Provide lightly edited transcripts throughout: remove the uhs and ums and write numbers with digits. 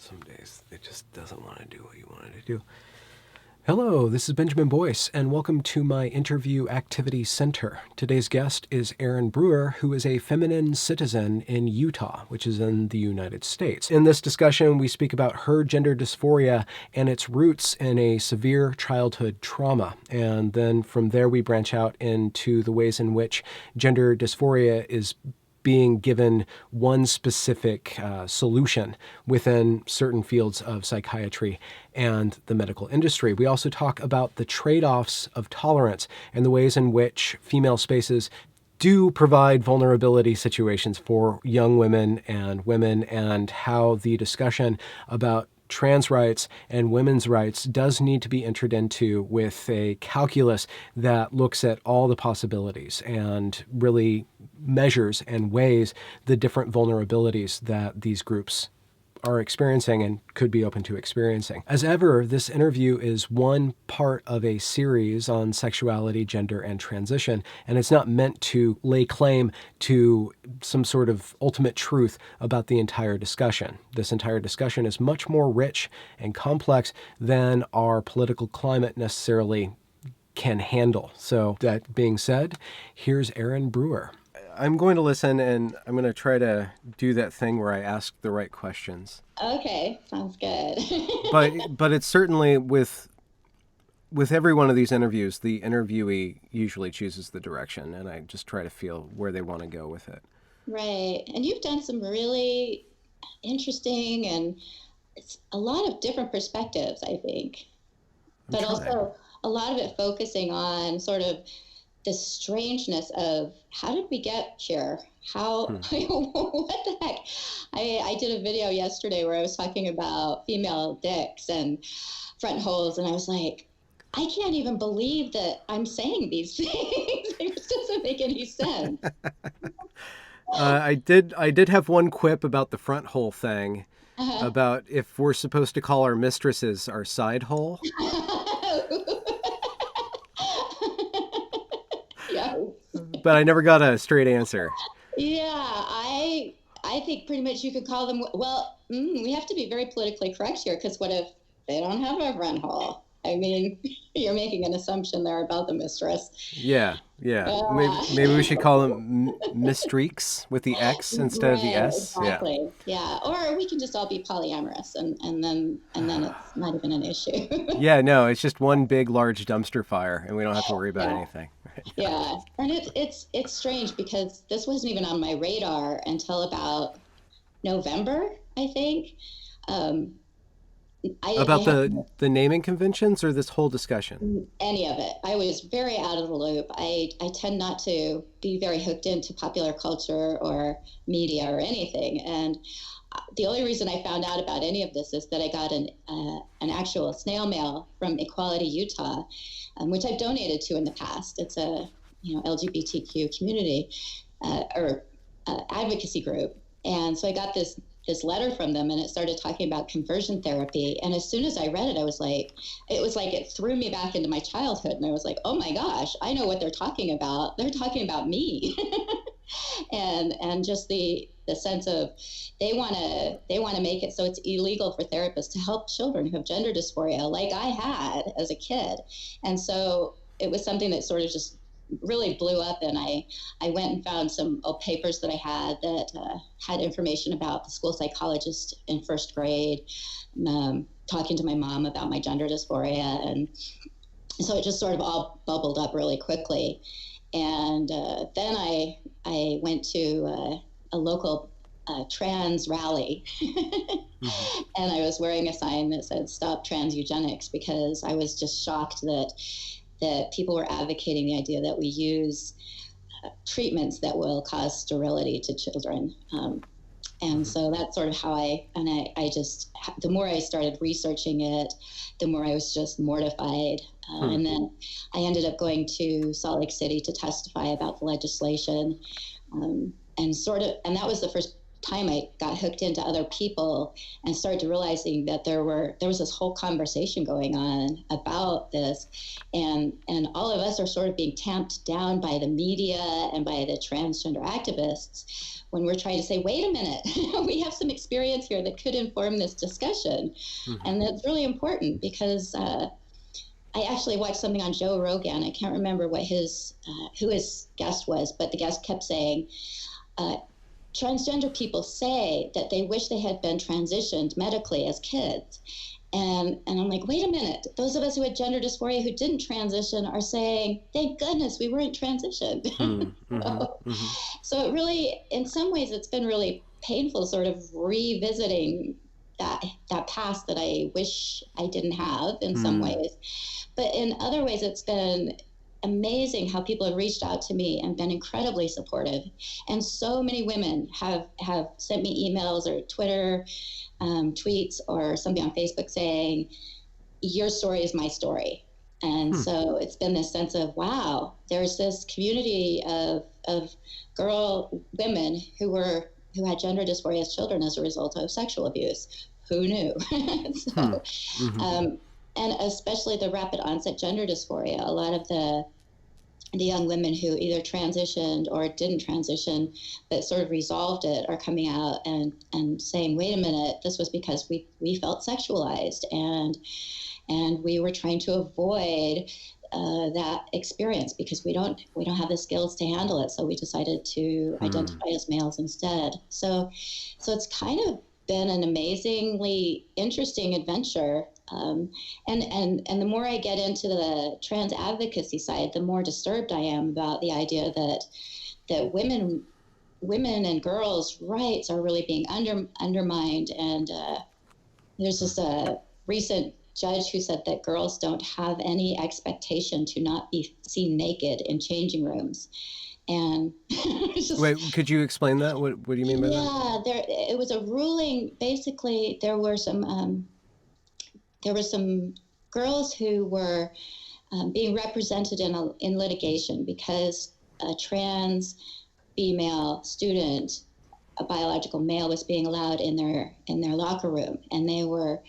Some days it just doesn't want to do what you want it to do. Hello, this is Benjamin Boyce, and welcome to my Interview Activity Center. Today's guest is Erin Brewer, who is a feminine citizen in Utah, which is in the United States. In this discussion, we speak about her gender dysphoria and its roots in a severe childhood trauma. And then from there, we branch out into the ways in which gender dysphoria is being given one specific solution within certain fields of psychiatry and the medical industry. We also talk about the trade-offs of tolerance and the ways in which female spaces do provide vulnerability situations for young women, and how the discussion about trans rights and women's rights does need to be entered into with a calculus that looks at all the possibilities and really measures and weighs the different vulnerabilities that these groups are experiencing and could be open to experiencing. As ever, this interview is one part of a series on sexuality, gender, and transition, and it's not meant to lay claim to some sort of ultimate truth about the entire discussion. This entire discussion is much more rich and complex than our political climate necessarily can handle. So that being said, here's Erin Brewer. I'm going to listen, and I'm going to try to do that thing where I ask the right questions. Okay, sounds good. But it's certainly with every one of these interviews, the interviewee usually chooses the direction, and I just try to feel where they want to go with it. Right. And you've done some really interesting and it's a lot of different perspectives, I think. But also a lot of it focusing on sort of the strangeness of how did we get here? What the heck? I did a video yesterday where I was talking about female dicks and front holes, and I was like, I can't even believe that I'm saying these things. It just doesn't make any sense. I did have one quip about the front hole thing, about if we're supposed to call our mistresses our side hole. But I never got a straight answer. Yeah, I think pretty much you could call them, well, we have to be very politically correct here, because what if they don't have a front hall? I mean, you're making an assumption there about the mistress. Yeah. Maybe we should call them mistreaks with the X instead of the S. Exactly. Yeah. Or we can just all be polyamorous, and then it's not even an issue. Yeah, no, it's just one big, large dumpster fire, and we don't have to worry about anything. Yeah, and it's strange because this wasn't even on my radar until about November, I think. About the naming conventions or this whole discussion? Any of it. I was very out of the loop. I tend not to be very hooked into popular culture or media or anything. And the only reason I found out about any of this is that I got an actual snail mail from Equality Utah, which I've donated to in the past. It's a LGBTQ community or advocacy group. And so I got this letter from them, and it started talking about conversion therapy. And as soon as I read it, it threw me back into my childhood. And I was like, oh my gosh, I know what they're talking about. They're talking about me. and just the sense of they want to make it so it's illegal for therapists to help children who have gender dysphoria, like I had as a kid. And so it was something that sort of just really blew up, and I went and found some old papers that I had that had information about the school psychologist in first grade, talking to my mom about my gender dysphoria, and so it just sort of all bubbled up really quickly. And then I went to a local trans rally, and I was wearing a sign that said "Stop Trans Eugenics," because I was just shocked that people were advocating the idea that we use treatments that will cause sterility to children. And so that's sort of how I just, the more I started researching it, the more I was just mortified. And then I ended up going to Salt Lake City to testify about the legislation. And that was the first time I got hooked into other people and started realizing that there was this whole conversation going on about this, and all of us are sort of being tamped down by the media and by the transgender activists when we're trying to say, wait a minute, we have some experience here that could inform this discussion. And that's really important because I actually watched something on Joe Rogan. I can't remember what who his guest was, but the guest kept saying, transgender people say that they wish they had been transitioned medically as kids. And I'm like, wait a minute. Those of us who had gender dysphoria who didn't transition are saying, thank goodness we weren't transitioned. So it really, in some ways, it's been really painful sort of revisiting that past that I wish I didn't have in some ways. But in other ways, it's been amazing how people have reached out to me and been incredibly supportive. And so many women have sent me emails or Twitter tweets or something on Facebook saying, your story is my story. And so it's been this sense of, wow, there's this community of women who had gender dysphoria as children as a result of sexual abuse. Who knew? And especially the rapid onset gender dysphoria. A lot of the young women who either transitioned or didn't transition but sort of resolved it are coming out and saying, wait a minute, this was because we felt sexualized and we were trying to avoid that experience because we don't have the skills to handle it. So we decided to identify as males instead. So it's kind of been an amazingly interesting adventure. And the more I get into the trans advocacy side, the more disturbed I am about the idea that women and girls' rights are really being undermined. And there's just a recent judge who said that girls don't have any expectation to not be seen naked in changing rooms. And wait, could you explain that? What do you mean by that? Yeah, it was a ruling. Basically, there were some girls who were being represented in litigation because a trans female student, a biological male, was being allowed in their locker room, and they were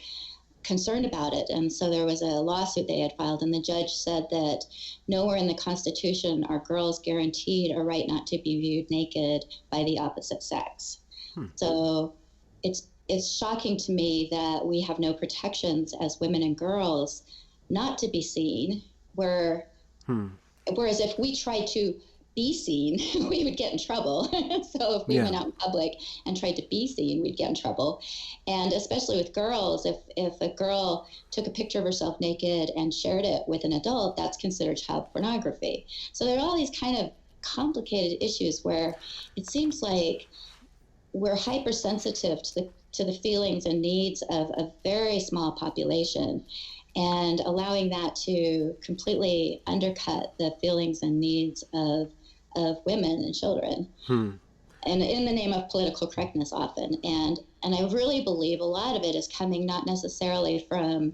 concerned about it. And so there was a lawsuit they had filed, and the judge said that nowhere in the Constitution are girls guaranteed a right not to be viewed naked by the opposite sex. So it's shocking to me that we have no protections as women and girls not to be seen, whereas if we tried to be seen, we would get in trouble. So if we went out in public and tried to be seen, we'd get in trouble. And especially with girls, if a girl took a picture of herself naked and shared it with an adult, that's considered child pornography. So there are all these kind of complicated issues where it seems like we're hypersensitive to the feelings and needs of a very small population, and allowing that to completely undercut the feelings and needs of women and children, and in the name of political correctness often. And I really believe a lot of it is coming not necessarily from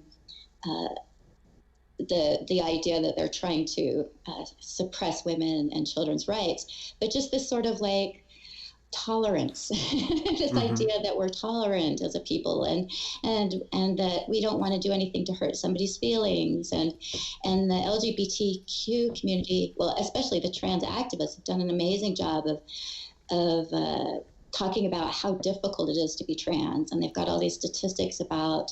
the idea that they're trying to suppress women and children's rights, but just this sort of like tolerance, this idea that we're tolerant as a people and that we don't want to do anything to hurt somebody's feelings, and the LGBTQ community, well, especially the trans activists, have done an amazing job of talking about how difficult it is to be trans, and they've got all these statistics about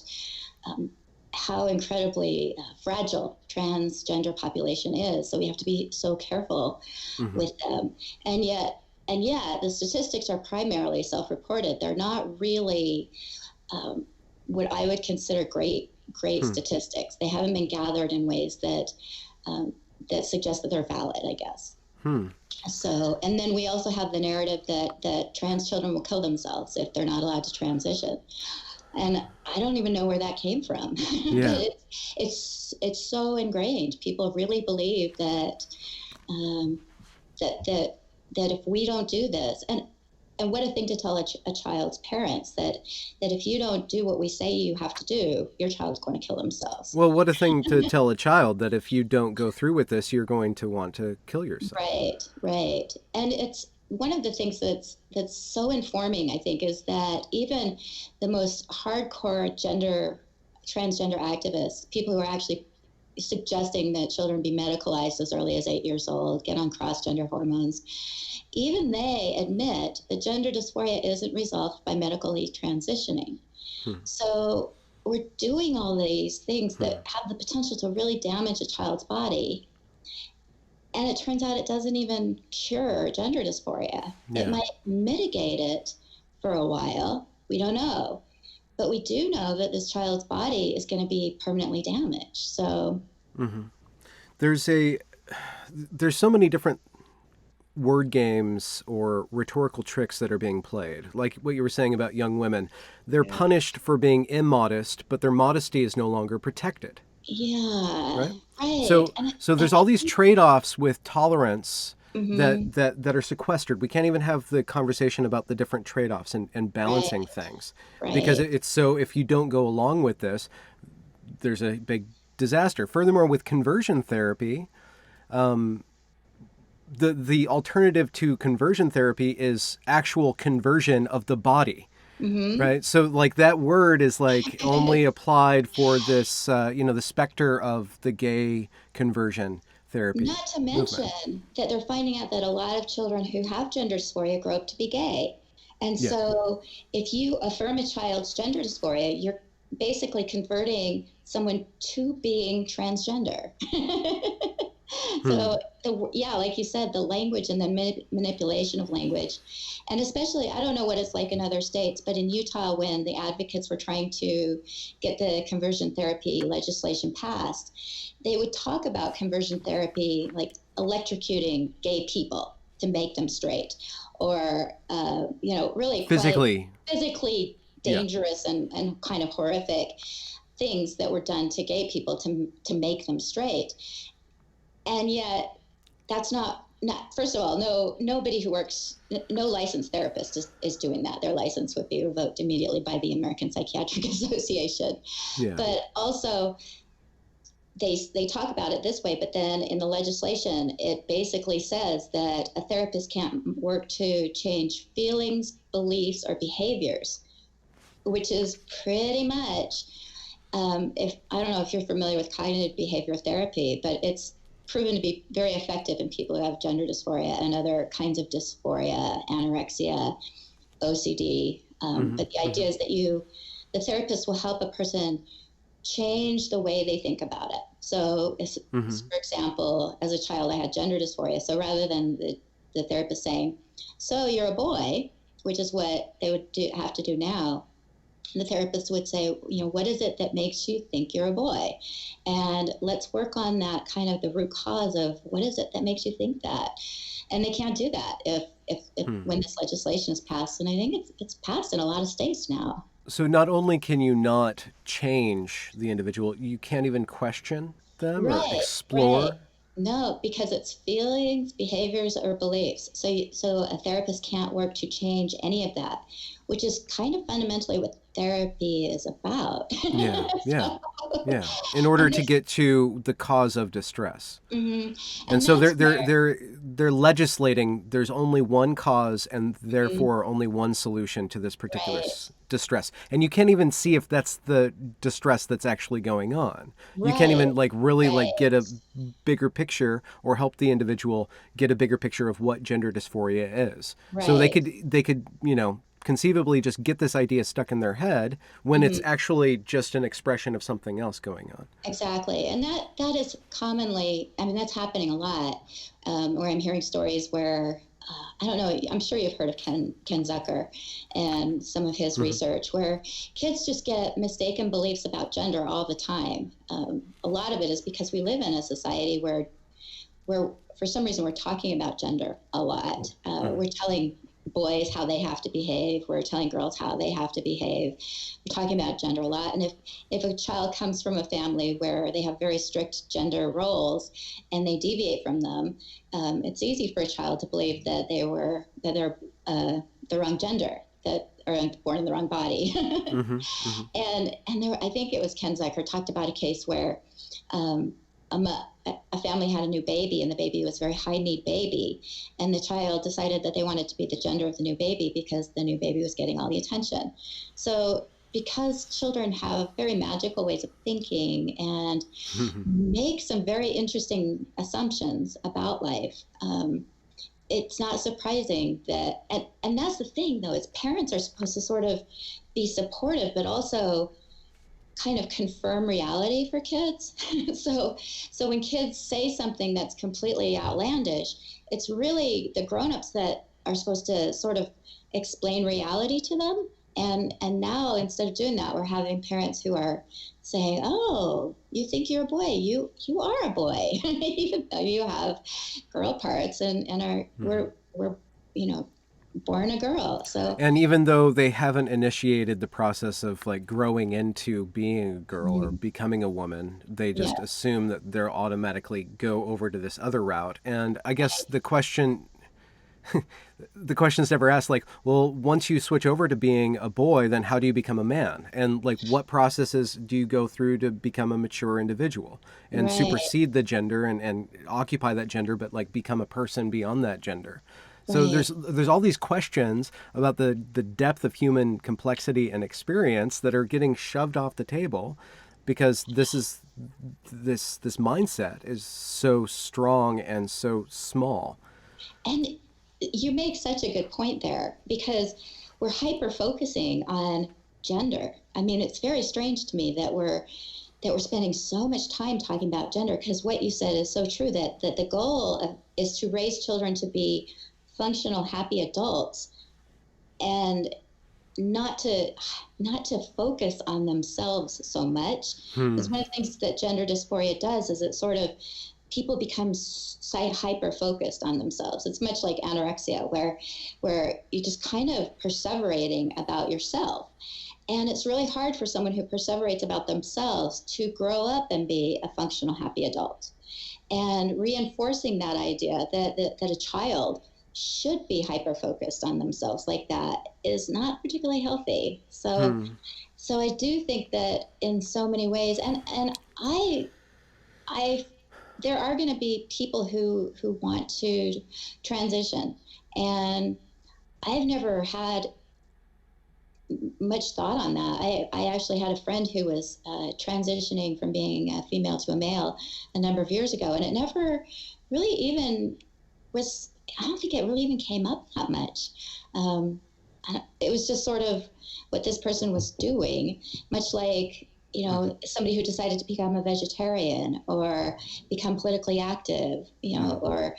how incredibly fragile transgender population is. So we have to be so careful with them, and yet the statistics are primarily self-reported. They're not really what I would consider great statistics. They haven't been gathered in ways that suggest that they're valid, I guess. So, and then we also have the narrative that trans children will kill themselves if they're not allowed to transition. And I don't even know where that came from. Yeah. But it's so ingrained. People really believe that if we don't do this, and what a thing to tell a child's parents, that if you don't do what we say you have to do, your child's going to kill themselves. Well, what a thing to tell a child, that if you don't go through with this, you're going to want to kill yourself. Right. And one of the things that's so informing, I think, is that even the most hardcore transgender activists, people who are actually suggesting that children be medicalized as early as 8 years old, get on cross-gender hormones, even they admit that gender dysphoria isn't resolved by medically transitioning. So we're doing all these things that have the potential to really damage a child's body. And it turns out it doesn't even cure gender dysphoria. Yeah. It might mitigate it for a while. We don't know. But we do know that this child's body is going to be permanently damaged. So there's so many different word games or rhetorical tricks that are being played. Like what you were saying about young women. They're punished for being immodest, but their modesty is no longer protected. Yeah. Right. So there's all these trade-offs with tolerance that are sequestered. We can't even have the conversation about the different trade-offs and balancing things. Because it's so, if you don't go along with this, there's a big disaster. Furthermore, with conversion therapy, the alternative to conversion therapy is actual conversion of the body. Right. So like that word is like only applied for this, the specter of the gay conversion therapy. Not to mention that they're finding out that a lot of children who have gender dysphoria grow up to be gay. And so if you affirm a child's gender dysphoria, you're basically converting someone to being transgender. So, like you said, the language and the manipulation of language, and especially, I don't know what it's like in other states, but in Utah, when the advocates were trying to get the conversion therapy legislation passed, they would talk about conversion therapy like electrocuting gay people to make them straight, or, really physically dangerous and kind of horrific things that were done to gay people to make them straight. And yet, that's not first of all, nobody who works, no licensed therapist is doing that. Their license would be revoked immediately by the American Psychiatric Association. Yeah. But also, they talk about it this way, but then in the legislation, it basically says that a therapist can't work to change feelings, beliefs, or behaviors, which is pretty much, I don't know if you're familiar with cognitive behavioral therapy, but it's proven to be very effective in people who have gender dysphoria and other kinds of dysphoria, anorexia, OCD. But the idea is that the therapist will help a person change the way they think about it. So, for example, as a child, I had gender dysphoria. So rather than the therapist saying, "So you're a boy," which is what they would have to do now, the therapist would say, what is it that makes you think you're a boy? And let's work on that kind of the root cause of what is it that makes you think that? And they can't do that if when this legislation is passed. And I think it's passed in a lot of states now. So not only can you not change the individual, you can't even question them or explore? Right. No, because it's feelings, behaviors, or beliefs. So a therapist can't work to change any of that, which is kind of fundamentally what therapy is about. Yeah. In order to get to the cause of distress. And so they're legislating. There's only one cause, and therefore only one solution to this particular distress. And you can't even see if that's the distress that's actually going on. You can't even get a bigger picture or help the individual get a bigger picture of what gender dysphoria is. So they could conceivably just get this idea stuck in their head when it's actually just an expression of something else going on. Exactly. And that is commonly, that's happening a lot, where I'm hearing stories where, I don't know, I'm sure you've heard of Ken Zucker and some of his research, where kids just get mistaken beliefs about gender all the time. A lot of it is because we live in a society where for some reason we're talking about gender a lot. We're telling boys how they have to behave. We're telling girls how they have to behave. We're talking about gender a lot. And if a child comes from a family where they have very strict gender roles and they deviate from them, it's easy for a child to believe that they're the wrong gender, that are born in the wrong body. And there, I think it was Ken Zucker talked about a case where a family had a new baby, and the baby was a very high need baby, and the child decided that they wanted to be the gender of the new baby because the new baby was getting all the attention. So because children have very magical ways of thinking and make some very interesting assumptions about life, it's not surprising that, and that's the thing though, is parents are supposed to sort of be supportive, but also kind of confirm reality for kids. So when kids say something that's completely outlandish, it's really the grown-ups that are supposed to sort of explain reality to them. And now instead of doing that, we're having parents who are saying, "Oh, you think you're a boy? You are a boy, even though you have girl parts and are we're born a girl." So And even though they haven't initiated the process of like growing into being a girl or becoming a woman, they just assume that they'll automatically go over to this other route. And I guess the question's never asked, like, well, once you switch over to being a boy, then how do you become a man? And like, what processes do you go through to become a mature individual and supersede the gender and occupy that gender, but like become a person beyond that gender? So there's all these questions about the depth of human complexity and experience that are getting shoved off the table because this mindset is so strong and so small. And you make such a good point there, because we're hyper focusing on gender. I mean, it's very strange to me that we're spending so much time talking about gender, because what you said is so true, that the goal is to raise children to be functional, happy adults, and not to focus on themselves so much. Because one of the things that gender dysphoria does is it sort of, people become hyper focused on themselves. It's much like anorexia, where you're just kind of perseverating about yourself. And it's really hard for someone who perseverates about themselves to grow up and be a functional, happy adult. And reinforcing that idea that a child should be hyper focused on themselves like that is not particularly healthy. So I do think that in so many ways, and I there are going to be people who want to transition, and I've never had much thought on that. I actually had a friend who was transitioning from being a female to a male a number of years ago, and it never really even was, I don't think it really even came up that much. It was just sort of what this person was doing, much like, somebody who decided to become a vegetarian or become politically active, or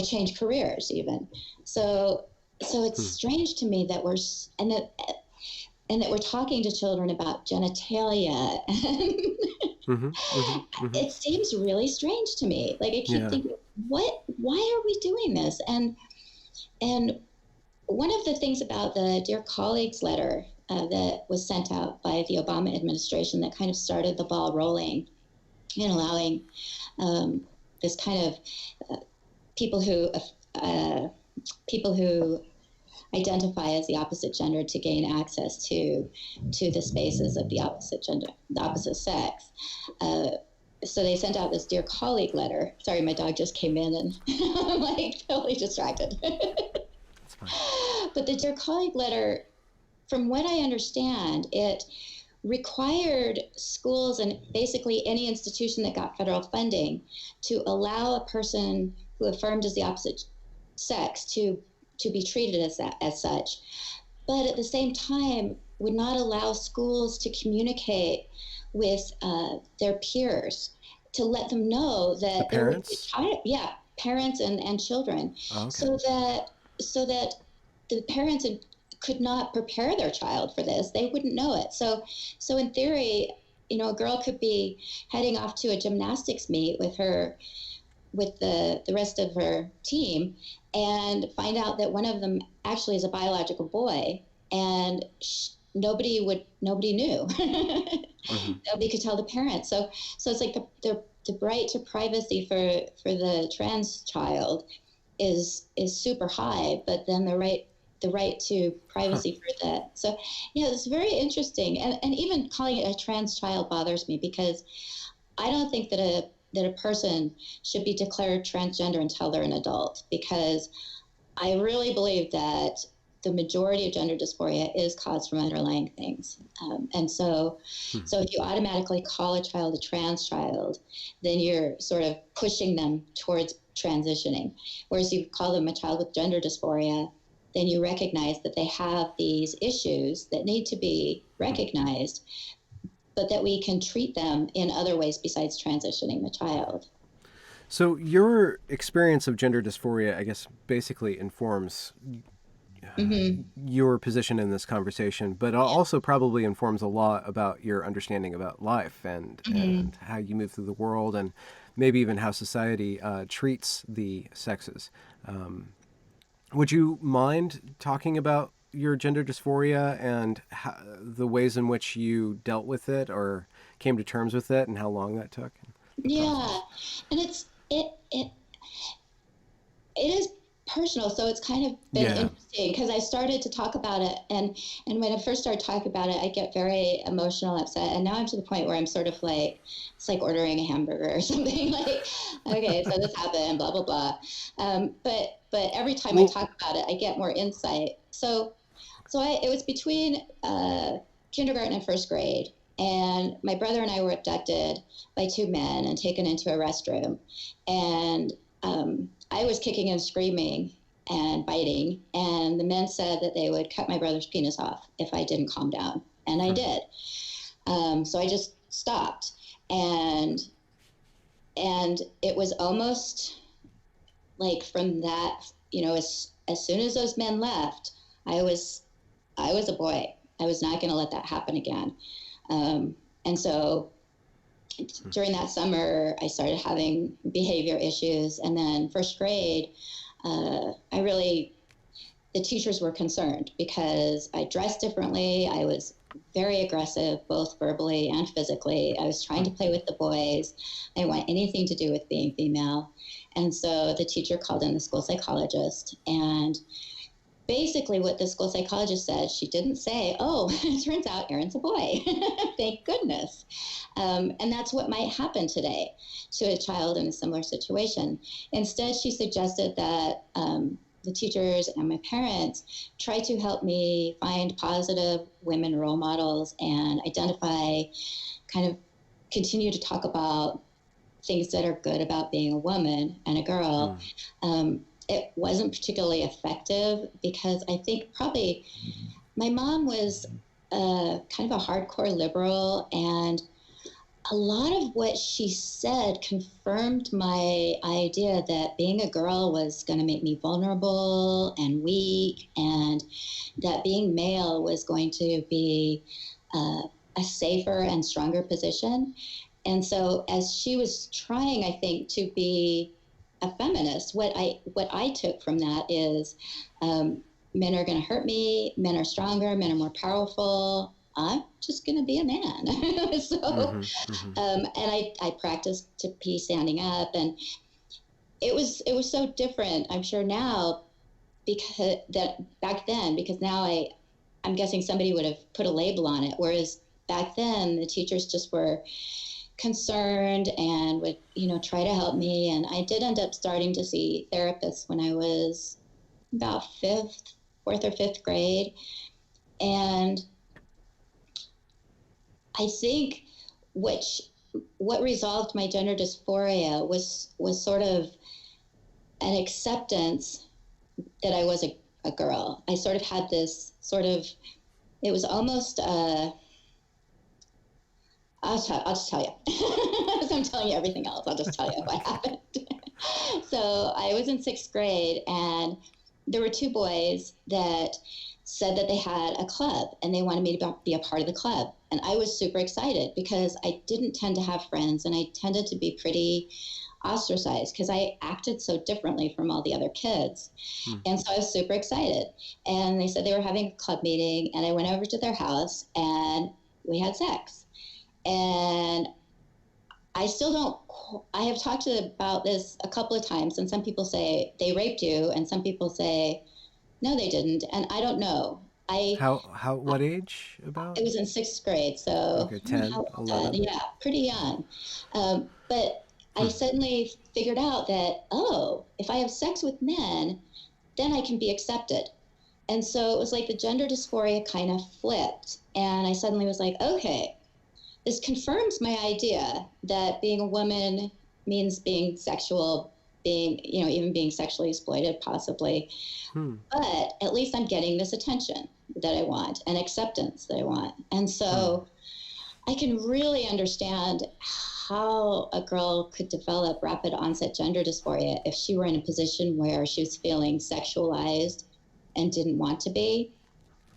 change careers even. So it's strange to me that we're talking to children about genitalia. It seems really strange to me. Like, I keep thinking, why are we doing this? And one of the things about the Dear Colleagues letter that was sent out by the Obama administration that kind of started the ball rolling in allowing this kind of people who identify as the opposite gender to gain access to the spaces of the opposite gender, the opposite sex. So they sent out this Dear Colleague letter. Sorry, my dog just came in and I'm like totally distracted. That's fine. But the Dear Colleague letter, from what I understand, it required schools and basically any institution that got federal funding to allow a person who affirmed as the opposite sex to be treated as such, but at the same time would not allow schools to communicate with their peers to let them know that the parents? Parents and children. Oh, okay. so that the parents could not prepare their child for this. They wouldn't know it. So in theory, a girl could be heading off to a gymnastics meet with the rest of her team and find out that one of them actually is a biological boy, and nobody knew. Nobody could tell the parents. So it's like the right to privacy for the trans child is super high, but then the right to privacy for that. So it's very interesting. And even calling it a trans child bothers me, because I don't think that that a person should be declared transgender until they're an adult, because I really believe that the majority of gender dysphoria is caused from underlying things. And so if you automatically call a child a trans child, then you're sort of pushing them towards transitioning. Whereas if you call them a child with gender dysphoria, then you recognize that they have these issues that need to be recognized, but that we can treat them in other ways besides transitioning the child. So your experience of gender dysphoria, I guess, basically informs your position in this conversation, but also probably informs a lot about your understanding about life and how you move through the world, and maybe even how society treats the sexes. Would you mind talking about your gender dysphoria and the ways in which you dealt with it or came to terms with it, and how long that took? Yeah, and it is personal, so it's kind of been interesting, because I started to talk about it, and when I first started talking about it, I get very emotional, upset, and now I'm to the point where I'm sort of like, it's like ordering a hamburger or something, like, okay, so this happened, blah blah blah. But every time I talk about it, I get more insight. So it was between kindergarten and first grade, and my brother and I were abducted by two men and taken into a restroom, and I was kicking and screaming and biting, and the men said that they would cut my brother's penis off if I didn't calm down, and I did. So I just stopped, and it was almost like from that, as soon as those men left, I was a boy. I was not going to let that happen again. And so during that summer, I started having behavior issues. And then first grade, the teachers were concerned because I dressed differently. I was very aggressive, both verbally and physically. I was trying to play with the boys. I didn't want anything to do with being female. And so the teacher called in the school psychologist, and basically what the school psychologist said, she didn't say, oh, it turns out Erin's a boy. Thank goodness. And that's what might happen today to a child in a similar situation. Instead, she suggested that the teachers and my parents try to help me find positive women role models and continue to talk about things that are good about being a woman and a girl. It wasn't particularly effective because I think probably my mom was kind of a hardcore liberal, and a lot of what she said confirmed my idea that being a girl was going to make me vulnerable and weak, and that being male was going to be a safer and stronger position. And so as she was trying, I think, to be a feminist, what I took from that is men are going to hurt me, men are stronger, men are more powerful. I'm just going to be a man. And I practiced to be standing up, and it was so different, I'm sure now, because that back then, because now I'm guessing somebody would have put a label on it, whereas back then the teachers just were concerned and would, try to help me. And I did end up starting to see therapists when I was about fourth or fifth grade. And I think what resolved my gender dysphoria was sort of an acceptance that I was a girl. I sort of had this it was almost I'll just tell you. As I'm telling you everything else, I'll just tell you what happened. So I was in sixth grade, and there were two boys that said that they had a club and they wanted me to be a part of the club. And I was super excited because I didn't tend to have friends, and I tended to be pretty ostracized because I acted so differently from all the other kids. And so I was super excited. And they said they were having a club meeting, and I went over to their house and we had sex. And I have talked about this a couple of times, and some people say they raped you, and some people say, no, they didn't. And I don't know. What age about? It was in sixth grade. So okay, 10, 11. Yeah, pretty young. But I suddenly figured out that, oh, if I have sex with men, then I can be accepted. And so it was like the gender dysphoria kind of flipped. And I suddenly was like, okay, this confirms my idea that being a woman means being sexual, being, even being sexually exploited, possibly. But at least I'm getting this attention that I want and acceptance that I want. And so I can really understand how a girl could develop rapid onset gender dysphoria if she were in a position where she was feeling sexualized and didn't want to be,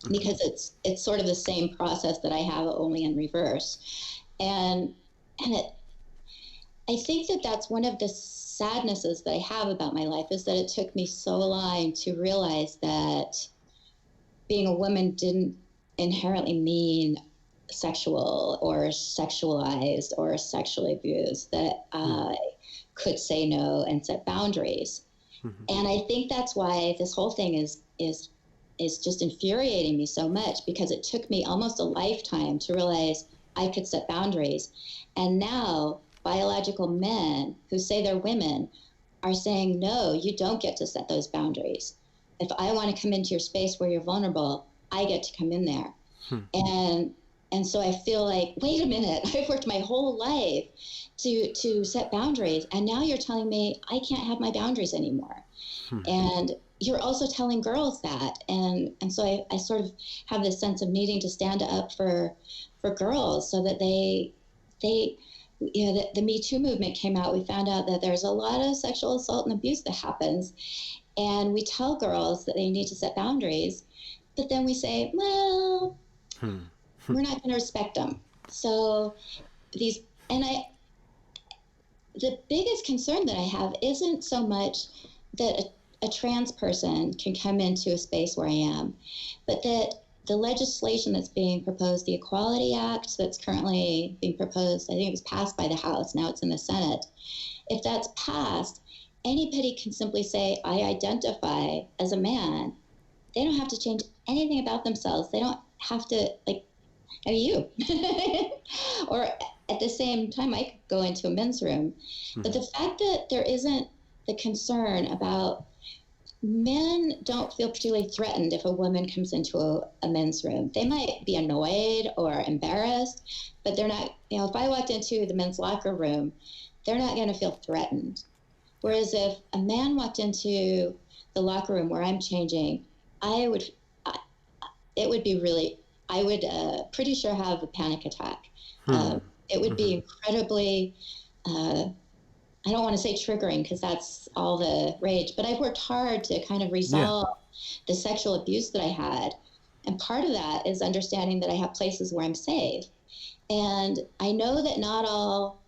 because it's sort of the same process that I have, only in reverse. And I think that that's one of the sadnesses that I have about my life, is that it took me so long to realize that being a woman didn't inherently mean sexual or sexualized or sexually abused, that I could say no and set boundaries. And I think that's why this whole thing is just infuriating me so much, because it took me almost a lifetime to realize I could set boundaries. And now biological men who say they're women are saying, no, you don't get to set those boundaries. If I want to come into your space where you're vulnerable, I get to come in there. And so I feel like, wait a minute, I've worked my whole life to set boundaries, and now you're telling me I can't have my boundaries anymore. And you're also telling girls that. And so I sort of have this sense of needing to stand up for girls, so that they the Me Too movement came out. We found out that there's a lot of sexual assault and abuse that happens. And we tell girls that they need to set boundaries, but then we say, well, we're not going to respect them. So the biggest concern that I have isn't so much that a trans person can come into a space where I am, but that the legislation that's being proposed, the Equality Act that's currently being proposed, I think it was passed by the House, now it's in the Senate. If that's passed, anybody can simply say, I identify as a man. They don't have to change anything about themselves. They don't have to, are you? Or at the same time, I could go into a men's room. But the fact that there isn't the concern about, men don't feel particularly threatened if a woman comes into a men's room. They might be annoyed or embarrassed, but they're not, if I walked into the men's locker room, they're not going to feel threatened. Whereas if a man walked into the locker room where I'm changing, I would pretty sure have a panic attack. It would be incredibly, I don't want to say triggering, because that's all the rage, but I've worked hard to kind of resolve the sexual abuse that I had. And part of that is understanding that I have places where I'm safe. And I know that not all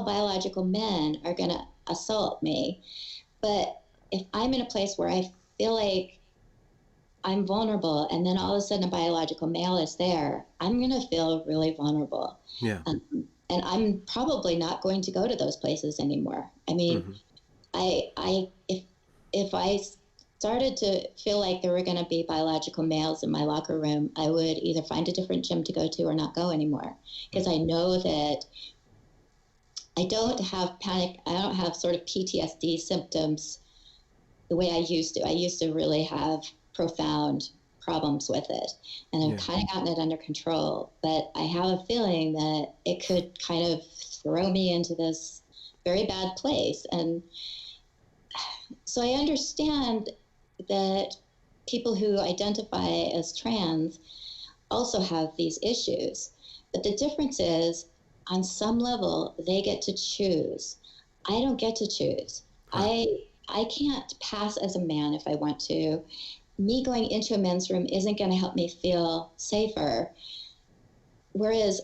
biological men are going to assault me, but if I'm in a place where I feel like I'm vulnerable, and then all of a sudden a biological male is there, I'm going to feel really vulnerable. And I'm probably not going to go to those places anymore. I mean, if I started to feel like there were going to be biological males in my locker room, I would either find a different gym to go to or not go anymore, because I know that I don't have panic. I don't have sort of PTSD symptoms the way I used to. I used to really have profound problems with it, and I've kind of gotten it under control, but I have a feeling that it could kind of throw me into this very bad place. And so I understand that people who identify as trans also have these issues, but the difference is, on some level, they get to choose. I don't get to choose. I can't pass as a man if I want to. Me going into a men's room isn't going to help me feel safer. Whereas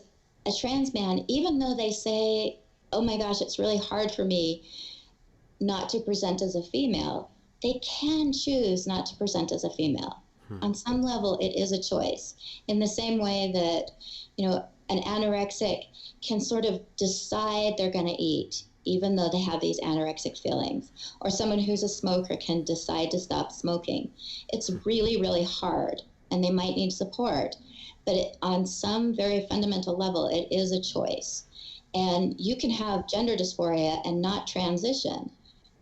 a trans man, even though they say, oh my gosh, it's really hard for me not to present as a female, they can choose not to present as a female. On some level, it is a choice. In the same way that, an anorexic can sort of decide they're going to eat, even though they have these anorexic feelings. Or someone who's a smoker can decide to stop smoking. It's really, really hard, and they might need support. But on some very fundamental level, it is a choice. And you can have gender dysphoria and not transition.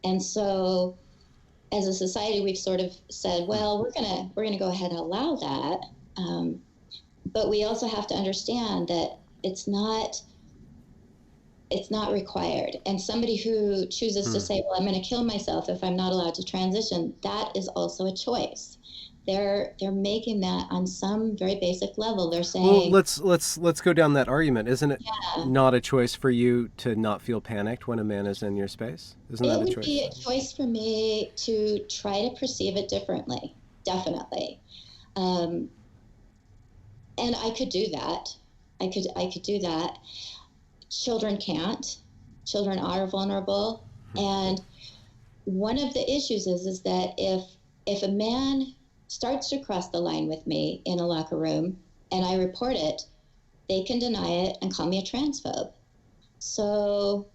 And so as a society, we've sort of said, well, we're gonna go ahead and allow that. But we also have to understand that it's not required. And somebody who chooses to say, well, I'm going to kill myself if I'm not allowed to transition, that is also a choice. They're making that on some very basic level. They're saying, well, let's go down that argument. Isn't it not a choice for you to not feel panicked when a man is in your space? Isn't that a choice? It would be a choice for me to try to perceive it differently, definitely. And I could do that. I could do that. Children can't. Children are vulnerable. And one of the issues is that if a man starts to cross the line with me in a locker room and I report it, they can deny it and call me a transphobe. So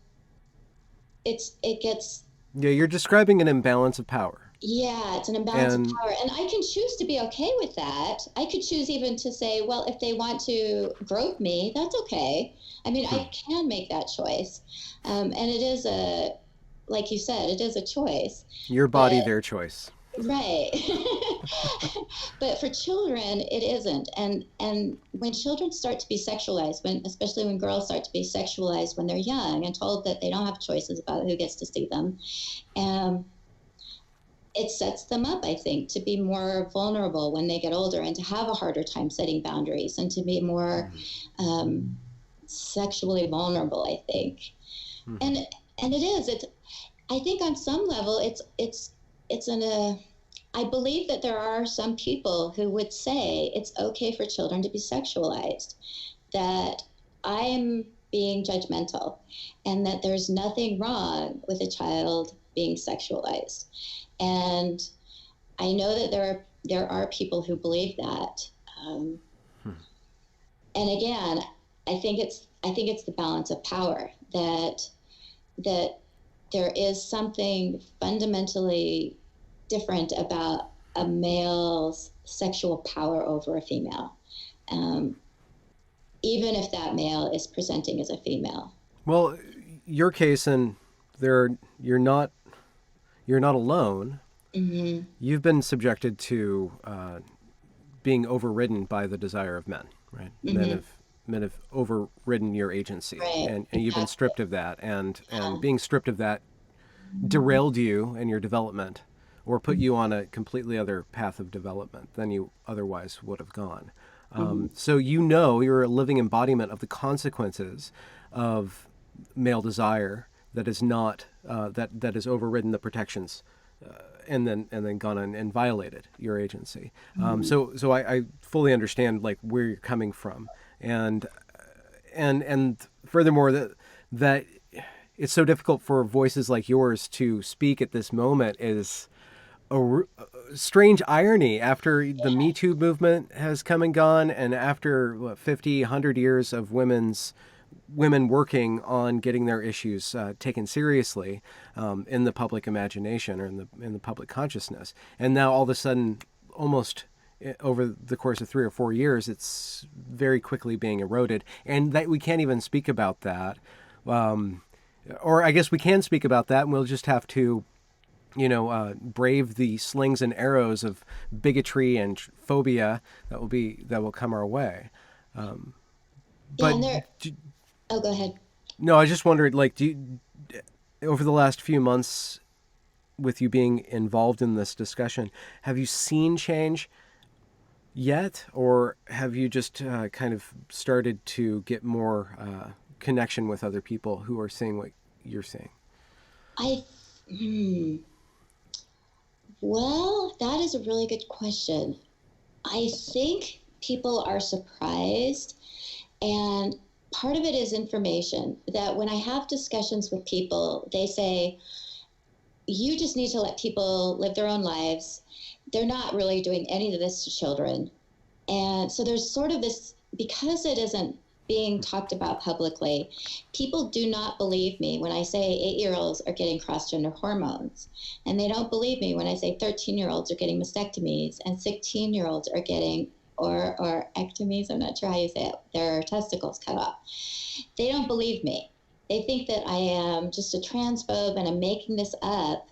it gets... Yeah, you're describing an imbalance of power. Yeah, it's an imbalance of power. And I can choose to be okay with that. I could choose even to say, well, if they want to grope me, that's okay. I mean, I can make that choice. And it is like you said, it is a choice. Your body, their choice. Right. But for children, it isn't. And when children start to be sexualized, especially when girls start to be sexualized when they're young and told that they don't have choices about who gets to see them, it sets them up, I think, to be more vulnerable when they get older and to have a harder time setting boundaries and to be more sexually vulnerable, I think. And it is. I think on some level, I believe that there are some people who would say it's okay for children to be sexualized, that I'm being judgmental, and that there's nothing wrong with a child being sexualized. And I know that there are people who believe that. And again, I think it's the balance of power, that there is something fundamentally different about a male's sexual power over a female, even if that male is presenting as a female. Well, your case, and you're not alone. Mm-hmm. You've been subjected to being overridden by the desire of men, right? Mm-hmm. Men have overridden your agency, Right. and you've been stripped of that, and being stripped of that derailed you in your development, or put you on a completely other path of development than you otherwise would have gone. So you're a living embodiment of the consequences of male desire that is not that has overridden the protections, and then gone and violated your agency. So I fully understand like where you're coming from, and furthermore that it's so difficult for voices like yours to speak at this moment is a strange irony after the Me Too movement has come and gone, and after 50, 100 years of women working on getting their issues taken seriously in the public imagination or in the public consciousness. And now all of a sudden, almost over the course of 3 or 4 years, it's very quickly being eroded. And that we can't even speak about that. Or I guess we can speak about that, and we'll just have to brave the slings and arrows of bigotry and phobia that will come our way. But oh, go ahead. No, I just wondered, like, over the last few months, with you being involved in this discussion, have you seen change yet, or have you just kind of started to get more connection with other people who are seeing what you're seeing? Well, that is a really good question. I think people are surprised, and part of it is information, that when I have discussions with people, they say, you just need to let people live their own lives. They're not really doing any of this to children. And so there's sort of this, because it isn't being talked about publicly, people do not believe me when I say 8-year-olds are getting cross-gender hormones. And they don't believe me when I say 13-year-olds are getting mastectomies and 16-year-olds are getting or ectomies, I'm not sure how you say it, their testicles cut off. They don't believe me. They think that I am just a transphobe and I'm making this up.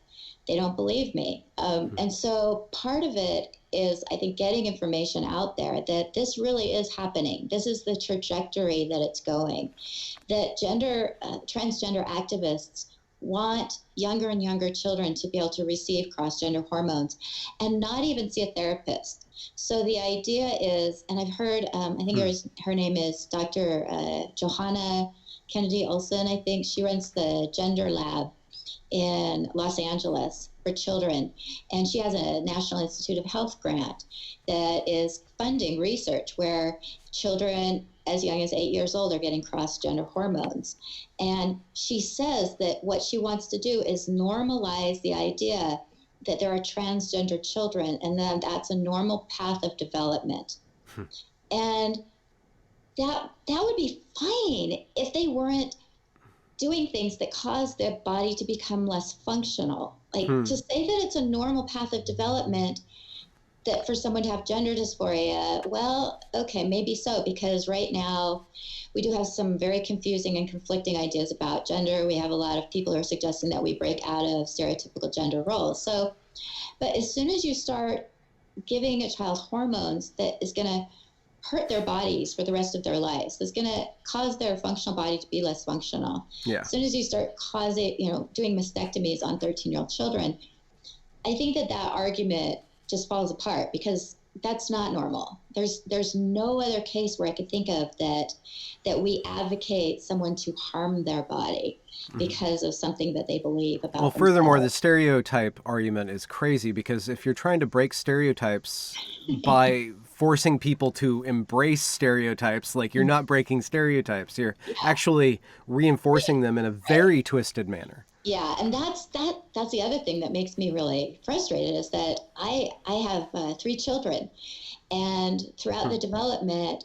They don't believe me. And so part of it is, I think, getting information out there that this really is happening. This is the trajectory that it's going, that transgender activists want younger and younger children to be able to receive cross-gender hormones and not even see a therapist. So the idea is, and I've heard, I think her name is Dr. Johanna Kennedy Olson, I think. She runs the Gender Lab in Los Angeles for children. And she has a National Institute of Health grant that is funding research where children as young as 8 years old are getting cross-gender hormones. And she says that what she wants to do is normalize the idea that there are transgender children and then that's a normal path of development. And that would be fine if they weren't doing things that cause their body to become less functional. Like to say that it's a normal path of development, that for someone to have gender dysphoria, well, okay, maybe so, because right now we do have some very confusing and conflicting ideas about gender. We have a lot of people who are suggesting that we break out of stereotypical gender roles. So, but as soon as you start giving a child hormones that is going to hurt their bodies for the rest of their lives, that's going to cause their functional body to be less functional. Yeah. As soon as you start doing mastectomies on 13-year-old children, I think that argument just falls apart because that's not normal. There's no other case where I could think of that we advocate someone to harm their body because of something that they believe about themselves. Furthermore, the stereotype argument is crazy because if you're trying to break stereotypes by forcing people to embrace stereotypes, like you're not breaking stereotypes, you're actually reinforcing them in a very twisted manner. Yeah, and that's the other thing that makes me really frustrated is that I have 3 children, and throughout the development,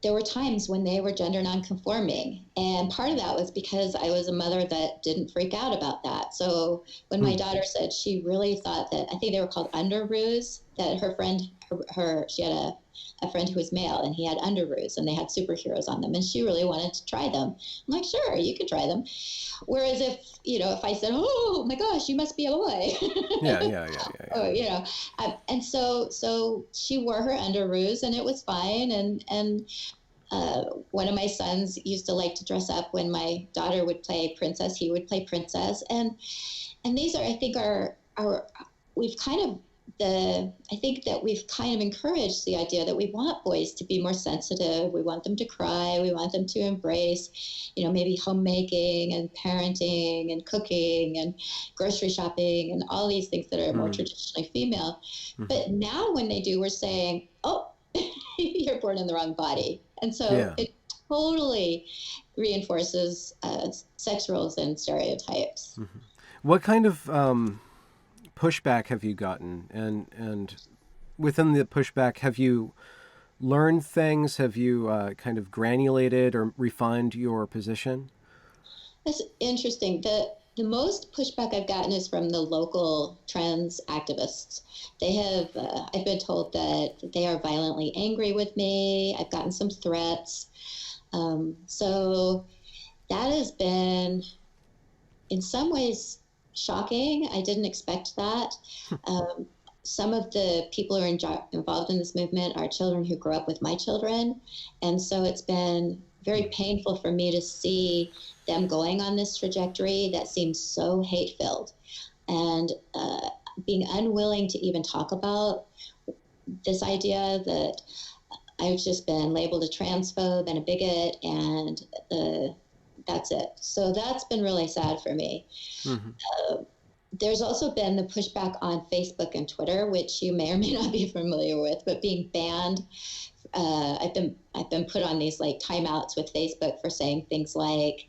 there were times when they were gender nonconforming, and part of that was because I was a mother that didn't freak out about that. So when my daughter said she really thought that, I think they were called underoos, that her friend, she had a friend who was male and he had underoos and they had superheroes on them and she really wanted to try them. I'm like, sure, you can try them. Whereas if I said, oh my gosh, you must be a boy. Yeah. Or, and so she wore her underoos and it was fine. And one of my sons used to like to dress up when my daughter would play princess, he would play princess. And these are, I think, we've kind of, I think that we've kind of encouraged the idea that we want boys to be more sensitive. We want them to cry. We want them to embrace, maybe homemaking and parenting and cooking and grocery shopping and all these things that are more traditionally female. But now when they do, we're saying, oh, you're born in the wrong body. And so it totally reinforces sex roles and stereotypes. What kind of pushback have you gotten, and within the pushback, have you learned things? Have you kind of granulated or refined your position? That's interesting. The most pushback I've gotten is from the local trans activists. They have, I've been told that they are violently angry with me. I've gotten some threats. So that has been, in some ways, shocking. I didn't expect that. Some of the people who are involved in this movement are children who grew up with my children. And so it's been very painful for me to see them going on this trajectory that seems so hate-filled and being unwilling to even talk about this idea that I've just been labeled a transphobe and a bigot and that's it. So that's been really sad for me. There's also been the pushback on Facebook and Twitter, which you may or may not be familiar with, but being banned. I've been put on these like timeouts with Facebook for saying things like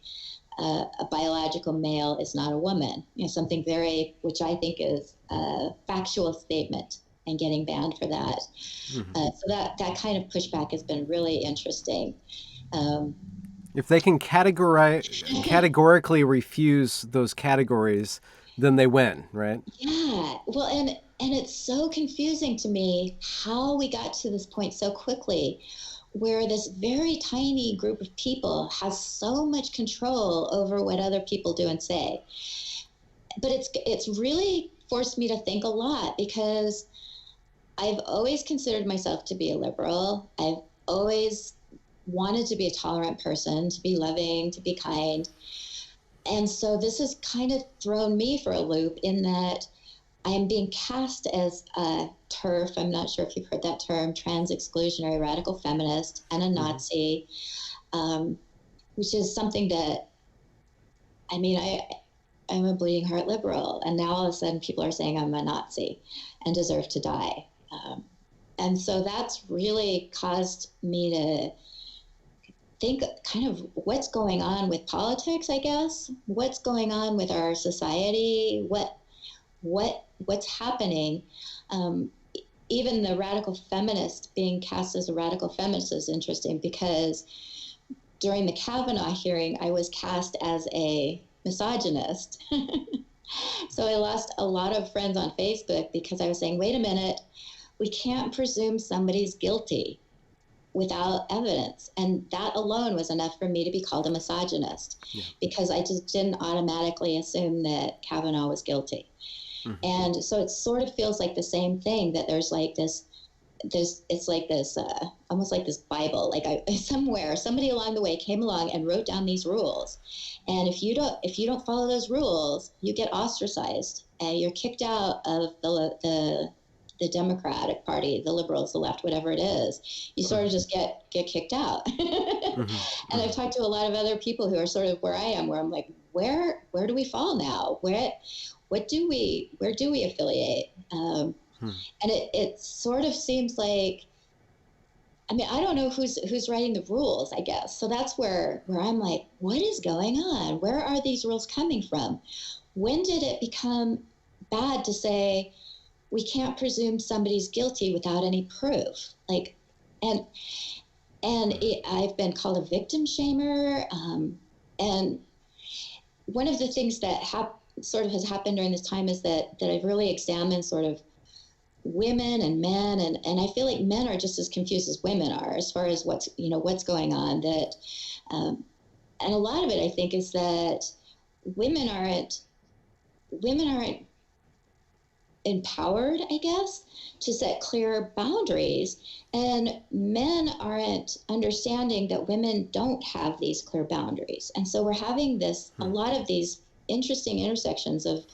a biological male is not a woman, something which I think is a factual statement, and getting banned for that. So that kind of pushback has been really interesting. If they can categorically refuse those categories, then they win, right? Yeah. Well, And it's so confusing to me how we got to this point so quickly, where this very tiny group of people has so much control over what other people do and say. But it's really forced me to think a lot, because I've always considered myself to be a liberal. I've always wanted to be a tolerant person, to be loving, to be kind. And so this has kind of thrown me for a loop, in that I am being cast as a TERF. I'm not sure if you've heard that term, trans exclusionary radical feminist, and a Nazi, which is something that, I mean, I'm a bleeding heart liberal, and now all of a sudden people are saying I'm a Nazi and deserve to die. And so that's really caused me to think kind of what's going on with politics, I guess, what's going on with our society, what's happening. Even the radical feminist, being cast as a radical feminist, is interesting, because during the Kavanaugh hearing, I was cast as a misogynist. So I lost a lot of friends on Facebook because I was saying, wait a minute, we can't presume somebody's guilty without evidence. And that alone was enough for me to be called a misogynist, because I just didn't automatically assume that Kavanaugh was guilty. And so it sort of feels like the same thing, that there's like this, it's like this, almost like this Bible, like somewhere, somebody along the way came along and wrote down these rules. And if you don't follow those rules, you get ostracized, and you're kicked out of the Democratic Party, the liberals, the left, whatever it is. You sort of just get kicked out. And I've talked to a lot of other people who are sort of where I am, where I'm like, where do we fall now? Where do we affiliate? And it sort of seems like, I mean, I don't know who's writing the rules, I guess. So that's where I'm like, what is going on? Where are these rules coming from? When did it become bad to say we can't presume somebody's guilty without any proof? Like, and I've been called a victim shamer. And one of the things that sort of has happened during this time is that I've really examined sort of women and men, and I feel like men are just as confused as women are as far as what's going on. That and a lot of it, I think, is that women aren't empowered, I guess, to set clear boundaries, and men aren't understanding that women don't have these clear boundaries. And so we're having a lot of these interesting intersections of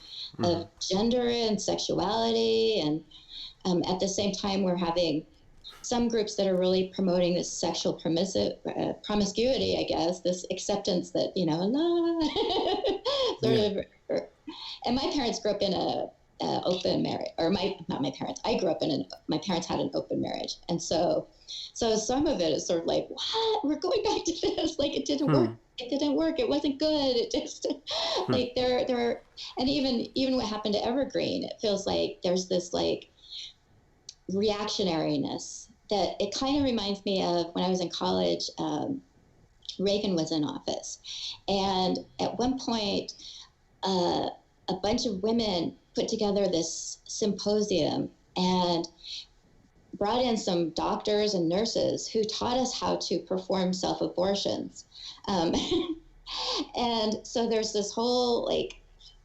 gender and sexuality, and at the same time we're having some groups that are really promoting this sexual promiscuity, I guess, this acceptance that and my parents grew up in a open marriage, or not my parents. I grew up my parents had an open marriage, and so some of it is sort of like, what? We're going back to this, like it didn't work. It didn't work. It wasn't good. It just like there, and even what happened to Evergreen, it feels like there's this like reactionariness that it kind of reminds me of when I was in college. Reagan was in office, and at one point, a bunch of women put together this symposium and brought in some doctors and nurses who taught us how to perform self-abortions. And so there's this whole like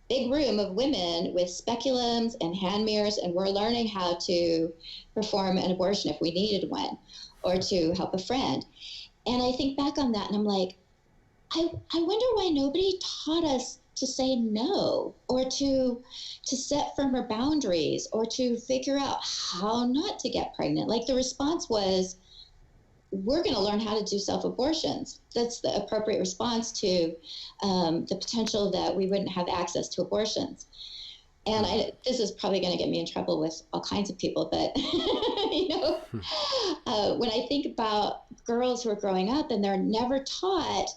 big room of women with speculums and hand mirrors, and we're learning how to perform an abortion if we needed one, or to help a friend. And I think back on that and I'm like, I wonder why nobody taught us to say no, or to set firmer boundaries, or to figure out how not to get pregnant. Like the response was, we're going to learn how to do self-abortions. That's the appropriate response to the potential that we wouldn't have access to abortions. And this is probably going to get me in trouble with all kinds of people, but when I think about girls who are growing up and they're never taught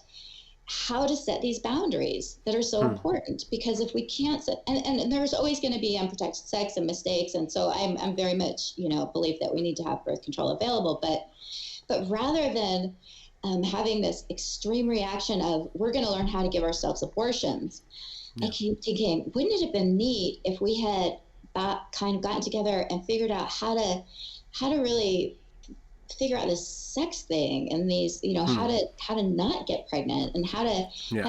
how to set these boundaries that are so important, because if we can't set, and there's always going to be unprotected sex and mistakes, and so I'm very much believe that we need to have birth control available, but rather than having this extreme reaction of we're going to learn how to give ourselves abortions, I keep thinking, wouldn't it have been neat if we had kind of gotten together and figured out how to really figure out this sex thing and these, how to not get pregnant and Yeah.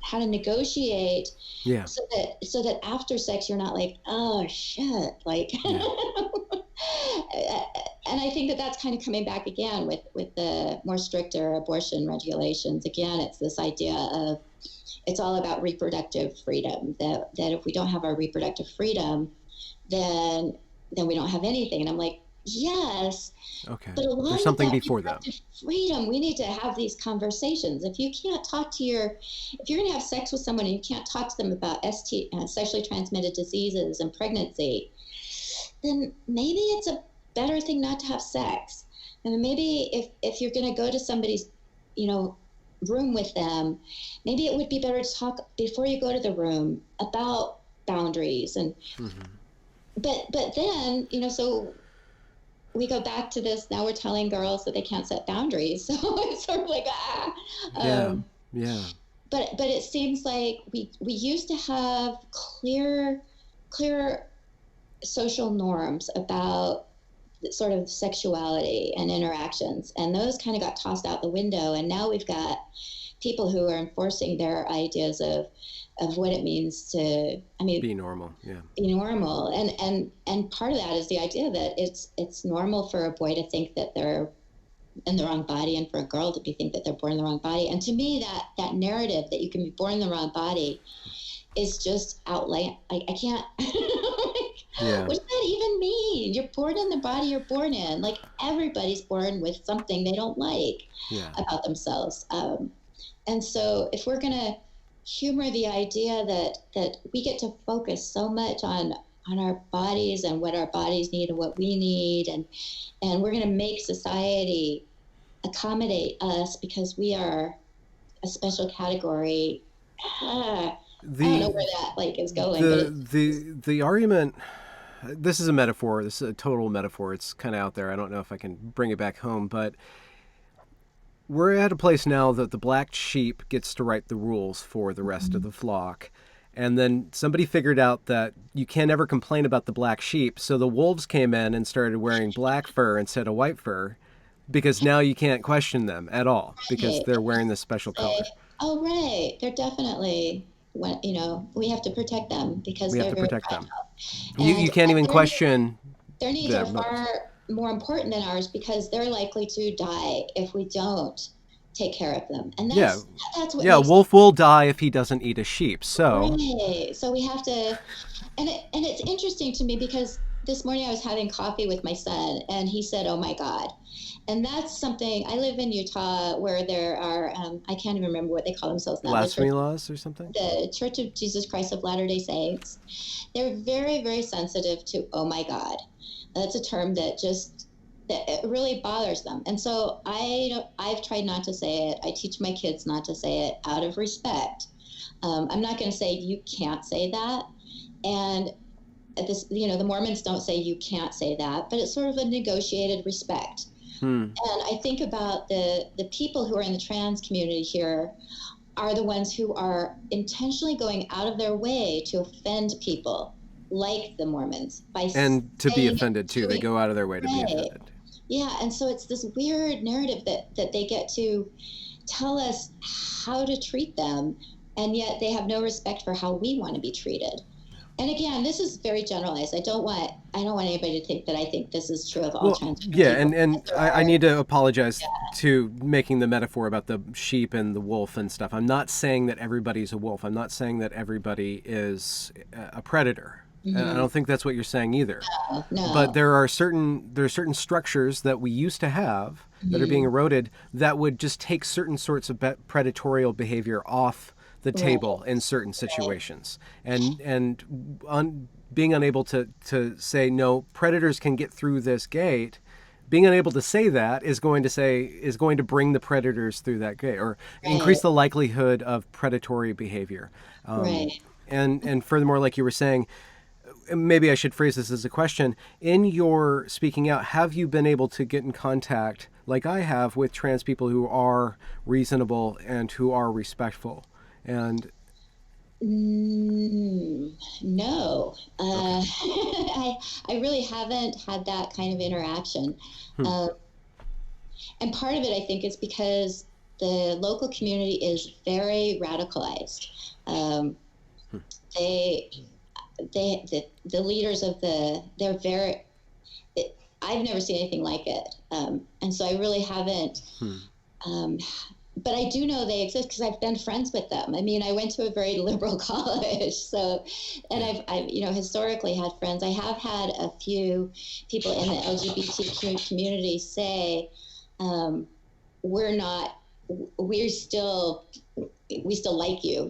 how to negotiate Yeah. so that after sex you're not like, oh shit, like. Yeah. And I think that that's kind of coming back again with the more stricter abortion regulations. Again, it's this idea of it's all about reproductive freedom, that if we don't have our reproductive freedom, then we don't have anything. And I'm like, yes, Okay. but along There's with something that before that. reproductive freedom, we need to have these conversations. If you can't talk to if you're going to have sex with someone and you can't talk to them about sexually transmitted diseases and pregnancy, then maybe it's a better thing not to have sex. And maybe if you're going to go to somebody's, room with them, maybe it would be better to talk before you go to the room about boundaries. And but then, so we go back to this. Now we're telling girls that they can't set boundaries. So it's sort of like, Yeah. But it seems like we used to have clear social norms about sort of sexuality and interactions, and those kind of got tossed out the window. And now we've got people who are enforcing their ideas of what it means to, be normal. Yeah. Be normal. And part of that is the idea that it's normal for a boy to think that they're in the wrong body and for a girl to think that they're born in the wrong body. And to me, that narrative that you can be born in the wrong body is just outland. I can't. Yeah. What does that even mean? You're born in the body you're born in. Like, everybody's born with something they don't like about themselves. And so if we're going to humor the idea that we get to focus so much on our bodies and what our bodies need and what we need, and we're going to make society accommodate us because we are a special category. I don't know where that is going. The argument. This is a metaphor. This is a total metaphor. It's kind of out there. I don't know if I can bring it back home, but we're at a place now that the black sheep gets to write the rules for the rest of the flock. And then somebody figured out that you can't ever complain about the black sheep. So the wolves came in and started wearing black fur instead of white fur, because now you can't question them at all because they're wearing this special color. Oh, right. They're definitely, we have to protect them because they're very fragile. You can't even question. Their needs are far more important than ours because they're likely to die if we don't take care of them. And that's what. Yeah, wolf will die if he doesn't eat a sheep. So. Right. So we have to, and it's interesting to me because this morning I was having coffee with my son and he said, "Oh my God." And that's something, I live in Utah where there are, I can't even remember what they call themselves now. Blasphemy laws or something? The Church of Jesus Christ of Latter-day Saints. They're very, very sensitive to, oh my God. That's a term that it really bothers them. And so I've tried not to say it. I teach my kids not to say it out of respect. I'm not going to say you can't say that. And this, the Mormons don't say you can't say that, but it's sort of a negotiated respect. And I think about the people who are in the trans community here are the ones who are intentionally going out of their way to offend people like the Mormons. And to be offended too. They go out of their way to be offended. Yeah, and so it's this weird narrative that they get to tell us how to treat them, and yet they have no respect for how we want to be treated. And again, this is very generalized. I don't want anybody to think that I think this is true of all trans people. Yeah, and I need to apologize to making the metaphor about the sheep and the wolf and stuff. I'm not saying that everybody's a wolf. I'm not saying that everybody is a predator. And I don't think that's what you're saying either. No. But there are certain structures that we used to have that are being eroded that would just take certain sorts of predatorial behavior off the table in certain situations, and being unable to say no, predators can get through this gate. Being unable to say that is going to bring the predators through that gate, or increase the likelihood of predatory behavior. And furthermore, like you were saying, maybe I should phrase this as a question. In your speaking out, have you been able to get in contact, like I have, with trans people who are reasonable and who are respectful? And No, Okay. I really haven't had that kind of interaction. Hmm. Uh, and part of it, I think, is because the local community is very radicalized. Um, Hmm. they, the leaders of they're very, I've never seen anything like it. And so I really haven't, Hmm. um, but I do know they exist because I've been friends with them. I mean, I went to a very liberal college, so, and Yeah. I've historically had friends. I have had a few people in the LGBTQ community say, um, we're not, we're still, we still like you.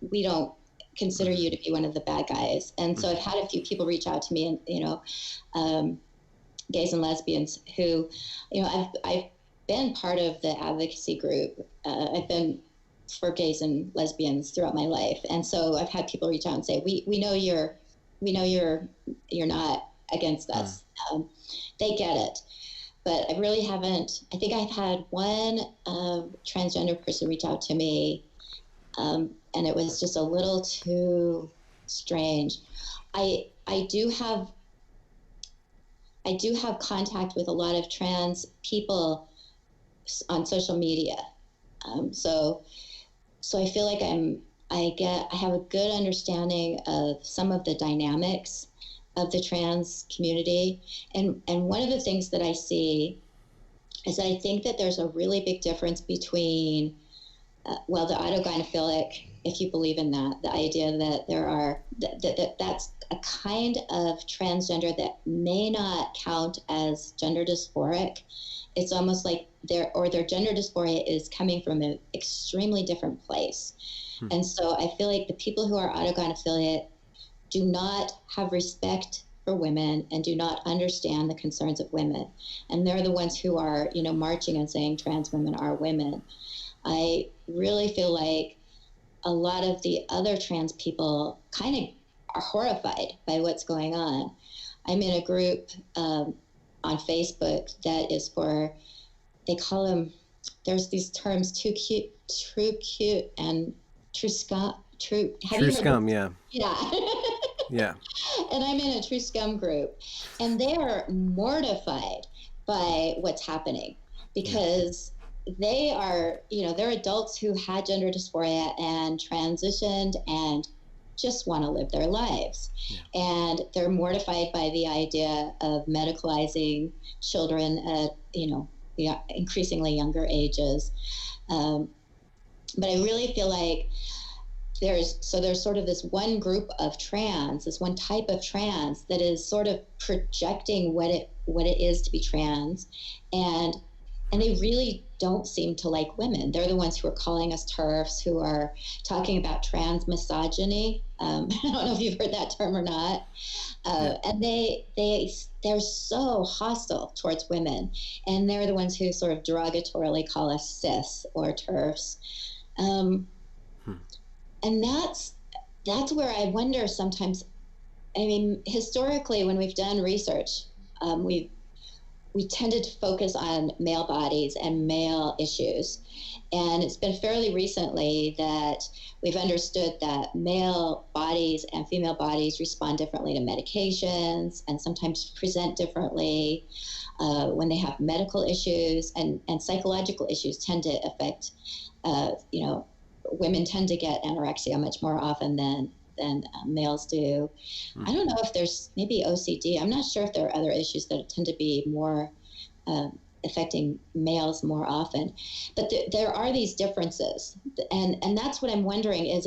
We don't consider Hmm. you to be one of the bad guys. And so Hmm. I've had a few people reach out to me and, um, gays and lesbians who, I've been part of the advocacy group. I've been for gays and lesbians throughout my life, and so I've had people reach out and say, "We know you're not against Hmm. us." They get it, but I really haven't. I think I've had one transgender person reach out to me, and it was just a little too strange. I I do have I do have contact with a lot of trans people on social media. So I feel like I have a good understanding of some of the dynamics of the trans community. And one of the things that I see is that I think that there's a really big difference between, the autogynephilic, if you believe in that, the idea that that's a kind of transgender that may not count as gender dysphoric. It's almost like their gender dysphoria is coming from an extremely different place. Hmm. And so I feel like the people who are autogynephilic do not have respect for women and do not understand the concerns of women. And they're the ones who are, marching and saying trans women are women. I really feel like a lot of the other trans people kind of are horrified by what's going on. I'm in a group on Facebook that is for, they call them, there's these terms, too cute, true cute, and true scum. True. Have True you heard scum. this? Yeah. Yeah. Yeah. And I'm in a true scum group, and they are mortified by what's happening Yeah. because they are, they're adults who had gender dysphoria and transitioned and just want to live their lives. Yeah. And they're mortified by the idea of medicalizing children at, increasingly younger ages. But I really feel like there's sort of this one group of trans, this one type of trans that is sort of projecting what it is to be trans, and they really don't seem to like women. They're the ones who are calling us TERFs, who are talking about trans misogyny. I don't know if you've heard that term or not. Yeah. And they're so hostile towards women, and they're the ones who sort of derogatorily call us cis or TERFs. And that's where I wonder sometimes. I mean, historically, when we've done research, we tended to focus on male bodies and male issues. And it's been fairly recently that we've understood that male bodies and female bodies respond differently to medications and sometimes present differently when they have medical issues, and psychological issues tend to affect, women tend to get anorexia much more often than males do. I don't know if there's maybe OCD. I'm not sure if there are other issues that tend to be more affecting males more often, but there are these differences, and that's what I'm wondering is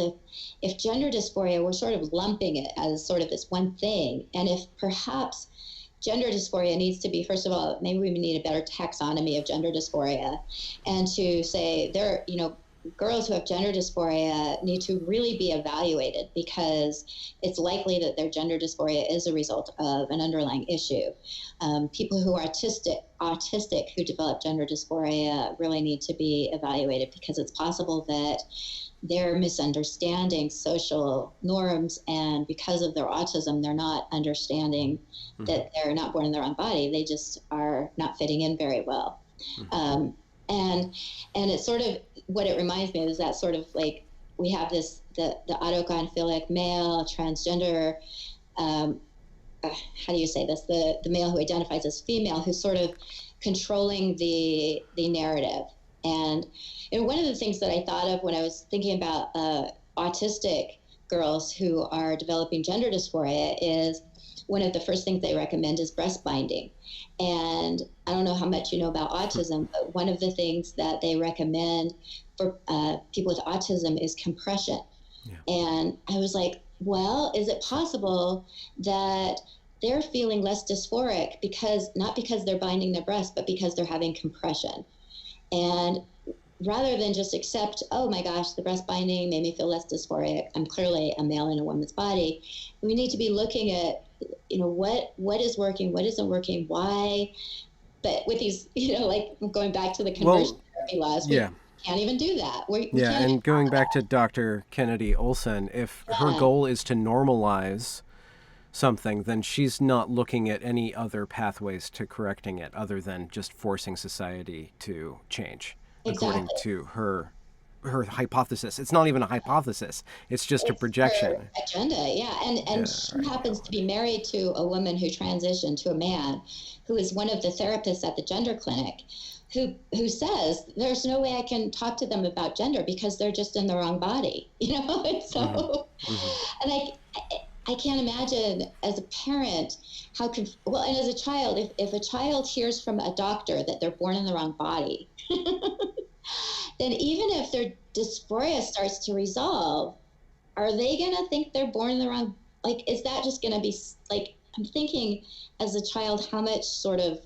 if gender dysphoria, we're sort of lumping it as sort of this one thing, and if perhaps gender dysphoria needs to be, first of all, maybe we need a better taxonomy of gender dysphoria, and to say girls who have gender dysphoria need to really be evaluated because it's likely that their gender dysphoria is a result of an underlying issue. People who are autistic who develop gender dysphoria really need to be evaluated because it's possible that they're misunderstanding social norms, and because of their autism, they're not understanding that they're not born in their own body. They just are not fitting in very well. And it's sort of, what it reminds me of is that sort of like we have the autogonphilic male, transgender, how do you say this? The male who identifies as female, who's sort of controlling the narrative. And one of the things that I thought of when I was thinking about autistic girls who are developing gender dysphoria is one of the first things they recommend is breast binding. And I don't know how much you know about autism, but one of the things that they recommend for people with autism is compression. Yeah. And I was like, well, is it possible that they're feeling less dysphoric not because they're binding their breast, but because they're having compression? And rather than just accept, oh my gosh, the breast binding made me feel less dysphoric, I'm clearly a male in a woman's body, we need to be looking at, what is working, what isn't working, why. But with these, like going back to the conversion therapy laws, we can't even do that. And going back to Dr. Kennedy Olson, if her goal is to normalize something, then she's not looking at any other pathways to correcting it other than just forcing society to change, according to her hypothesis. It's not even a hypothesis. It's just a projection. Agenda, And she happens to be married to a woman who transitioned to a man who is one of the therapists at the gender clinic who says there's no way I can talk to them about gender because they're just in the wrong body, And so, and I can't imagine as a parent and as a child, if a child hears from a doctor that they're born in the wrong body, then even if their dysphoria starts to resolve, are they going to think they're born in the wrong? Is that just going to be I'm thinking as a child how much sort of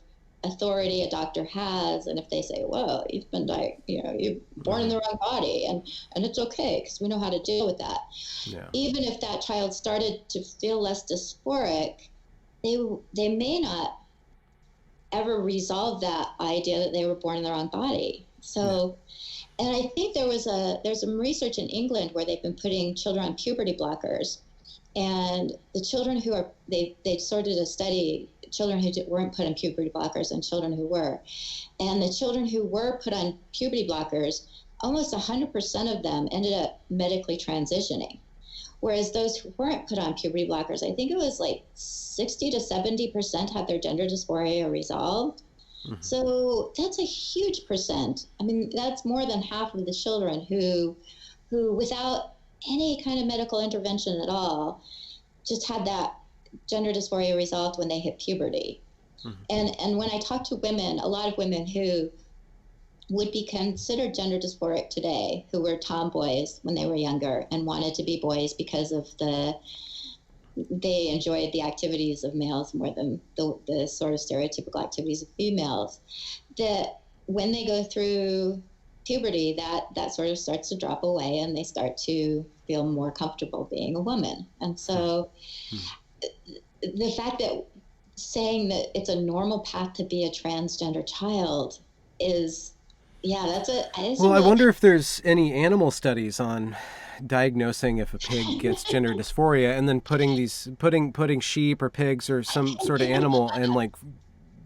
authority a doctor has, and if they say, well, you've been you're born in the wrong body, and it's okay because we know how to deal with that. Even if that child started to feel less dysphoric, they may not ever resolve that idea that they were born in the wrong body. So and I think there's some research in England where they've been putting children on puberty blockers, and the children who they sorted a study, children who weren't put on puberty blockers and children who were. And the children who were put on puberty blockers, almost 100% of them ended up medically transitioning. Whereas those who weren't put on puberty blockers, I think it was 60 to 70% had their gender dysphoria resolved. So that's a huge percent. I mean, that's more than half of the children who without any kind of medical intervention at all, just had that gender dysphoria resolved when they hit puberty. And when I talk to women, a lot of women who would be considered gender dysphoric today, who were tomboys when they were younger and wanted to be boys because of they enjoyed the activities of males more than the sort of stereotypical activities of females, that when they go through puberty, that sort of starts to drop away and they start to feel more comfortable being a woman. And so the fact that saying that it's a normal path to be a transgender child is, I wonder if there's any animal studies on diagnosing if a pig gets gender dysphoria and then putting sheep or pigs or some sort of animal and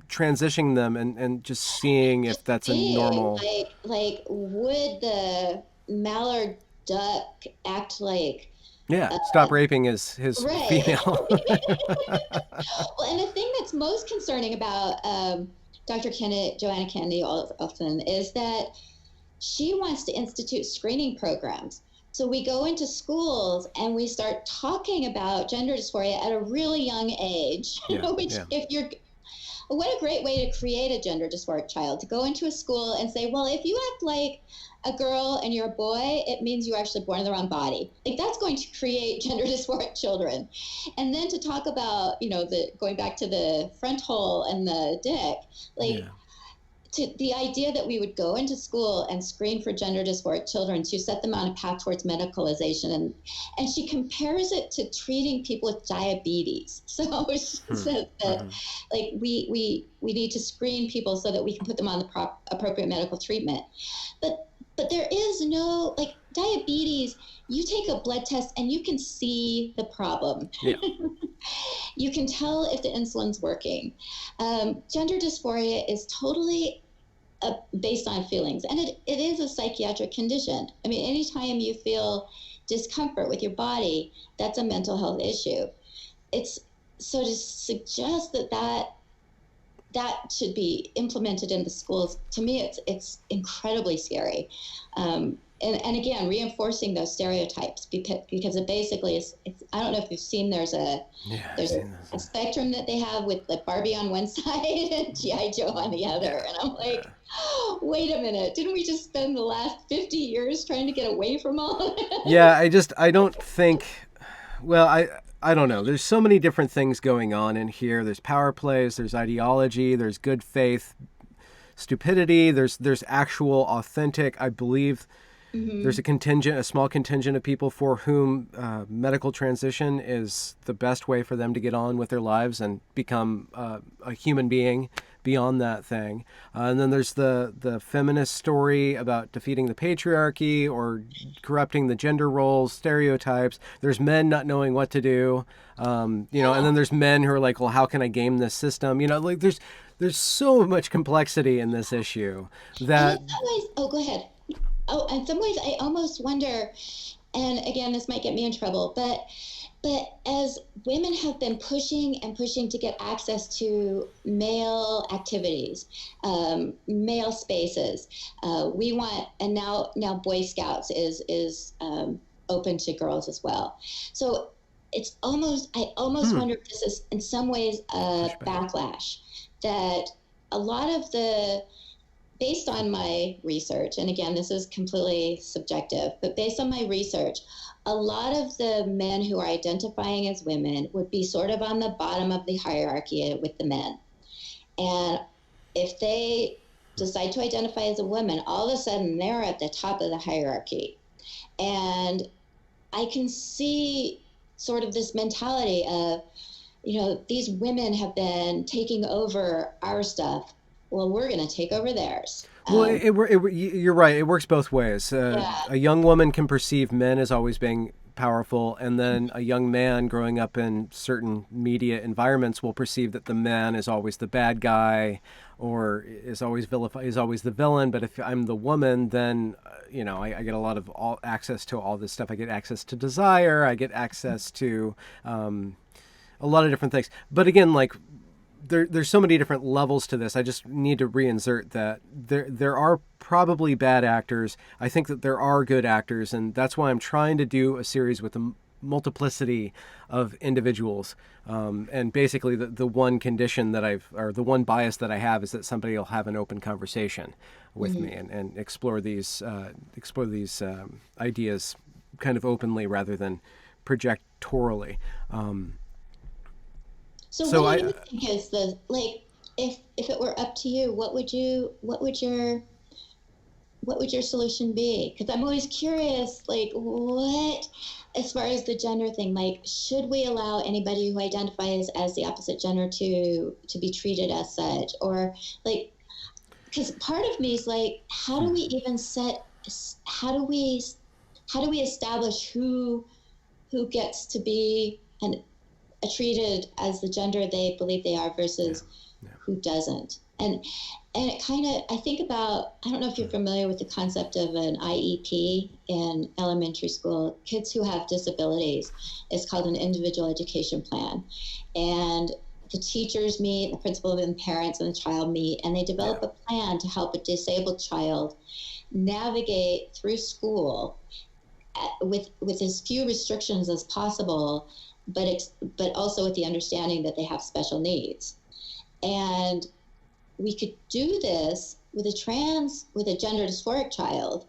transitioning them and just seeing if that's a normal. Would the mallard duck act like? Stop raping his female. Well, and the thing that's most concerning about Joanna Kennedy Olson is that she wants to institute screening programs. So we go into schools and we start talking about gender dysphoria at a really young age, what a great way to create a gender dysphoric child, to go into a school and say, well, if you act like a girl and you're a boy, it means you were actually born in the wrong body. That's going to create gender dysphoric children. And then to talk about, going back to the front hole and the dick, to the idea that we would go into school and screen for gender dysphoric children to set them on a path towards medicalization. And she compares it to treating people with diabetes. So she says that we need to screen people so that we can put them on the appropriate medical treatment. But there is no, diabetes, you take a blood test and you can see the problem. You can tell if the insulin's working. Gender dysphoria is totally based on feelings. And it is a psychiatric condition. I mean, anytime you feel discomfort with your body, that's a mental health issue. It's so to suggest that should be implemented in the schools, to me, it's incredibly scary. And again, reinforcing those stereotypes, because it basically is. I don't know if you've seen there's a spectrum that they have with like Barbie on one side and G.I. Joe on the other, and I'm like, wait a minute, didn't we just spend the last 50 years trying to get away from all of it? Yeah, I don't think. Well, I don't know. There's so many different things going on in here. There's power plays. There's ideology. There's good faith, stupidity. There's actual authentic. I believe. There's a small contingent of people for whom medical transition is the best way for them to get on with their lives and become a human being beyond that thing. And then there's the feminist story about defeating the patriarchy or corrupting the gender roles, stereotypes. There's men not knowing what to do, and then there's men who are like, well, how can I game this system? Like there's so much complexity in this issue that. Go ahead. Oh, in some ways, I almost wonder, and again, this might get me in trouble, but as women have been pushing and pushing to get access to male activities, male spaces, we want, and now Boy Scouts is open to girls as well. So it's I almost wonder if this is in some ways a backlash, that a lot of based on my research, and again, this is completely subjective, but based on my research, a lot of the men who are identifying as women would be sort of on the bottom of the hierarchy with the men. And if they decide to identify as a woman, all of a sudden they're at the top of the hierarchy. And I can see sort of this mentality of, these women have been taking over our stuff. Well, we're going to take over theirs. Well, you're right. It works both ways. A young woman can perceive men as always being powerful, and then a young man growing up in certain media environments will perceive that the man is always the bad guy, or is always the villain. But if I'm the woman, then I get a lot of access to all this stuff. I get access to desire. I get access to a lot of different things. But again, like. There's so many different levels to this. I just need to reinsert that there are probably bad actors. I think that there are good actors, and that's why I'm trying to do a series with a multiplicity of individuals. And basically, the one condition or the one bias that I have is that somebody will have an open conversation with me and explore these ideas kind of openly rather than projectorally. So what do you think is if it were up to you, what would your solution be? Because I'm always curious, what, as far as the gender thing, should we allow anybody who identifies as the opposite gender to be treated as such, or because part of me is how do we establish who gets to be treated as the gender they believe they are versus who doesn't. And it kind of, I think about, I don't know if you're familiar with the concept of an IEP in elementary school. Kids who have disabilities, it's called an individual education plan. And the teachers meet, the principal and parents and the child meet, and they develop a plan to help a disabled child navigate through school with as few restrictions as possible, but also with the understanding that they have special needs. And we could do this with a gender dysphoric child.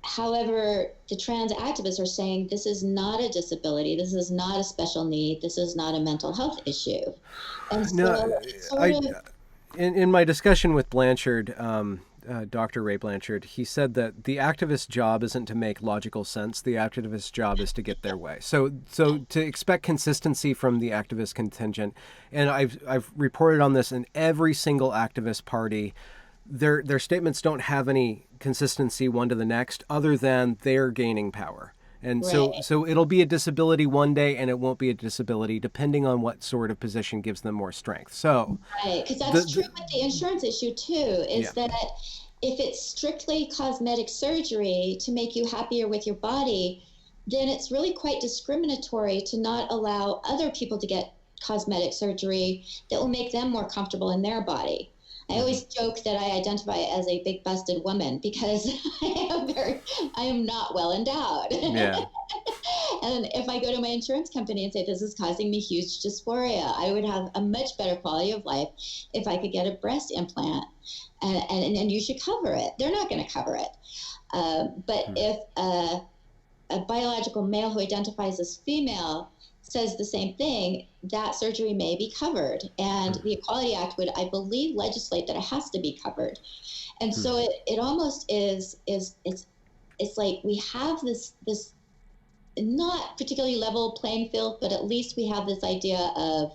However, the trans activists are saying this is not a disability, this is not a special need, this is not a mental health issue. And so in my discussion with Blanchard, Dr. Ray Blanchard, he said that the activist's job isn't to make logical sense. The activist's job is to get their way. So to expect consistency from the activist contingent, and I've reported on this in every single activist party, their statements don't have any consistency one to the next, other than they're gaining power. And Right. so it'll be a disability one day and it won't be a disability depending on what sort of position gives them more strength. So Right, because the, that's true the with the insurance issue too, yeah. is that if it's strictly cosmetic surgery to make you happier with your body, then it's really quite discriminatory to not allow other people to get cosmetic surgery that will make them more comfortable in their body. I always joke that I identify as a big busted woman because I am not well endowed. Yeah. And if I go to my insurance company and say, this is causing me huge dysphoria, I would have a much better quality of life if I could get a breast implant. And you should cover it. They're not going to cover it. But if a biological male who identifies as female says the same thing, that surgery may be covered. And the Equality Act would, I believe, legislate that it has to be covered. And so it almost it's like we have this not particularly level playing field, but at least we have this idea of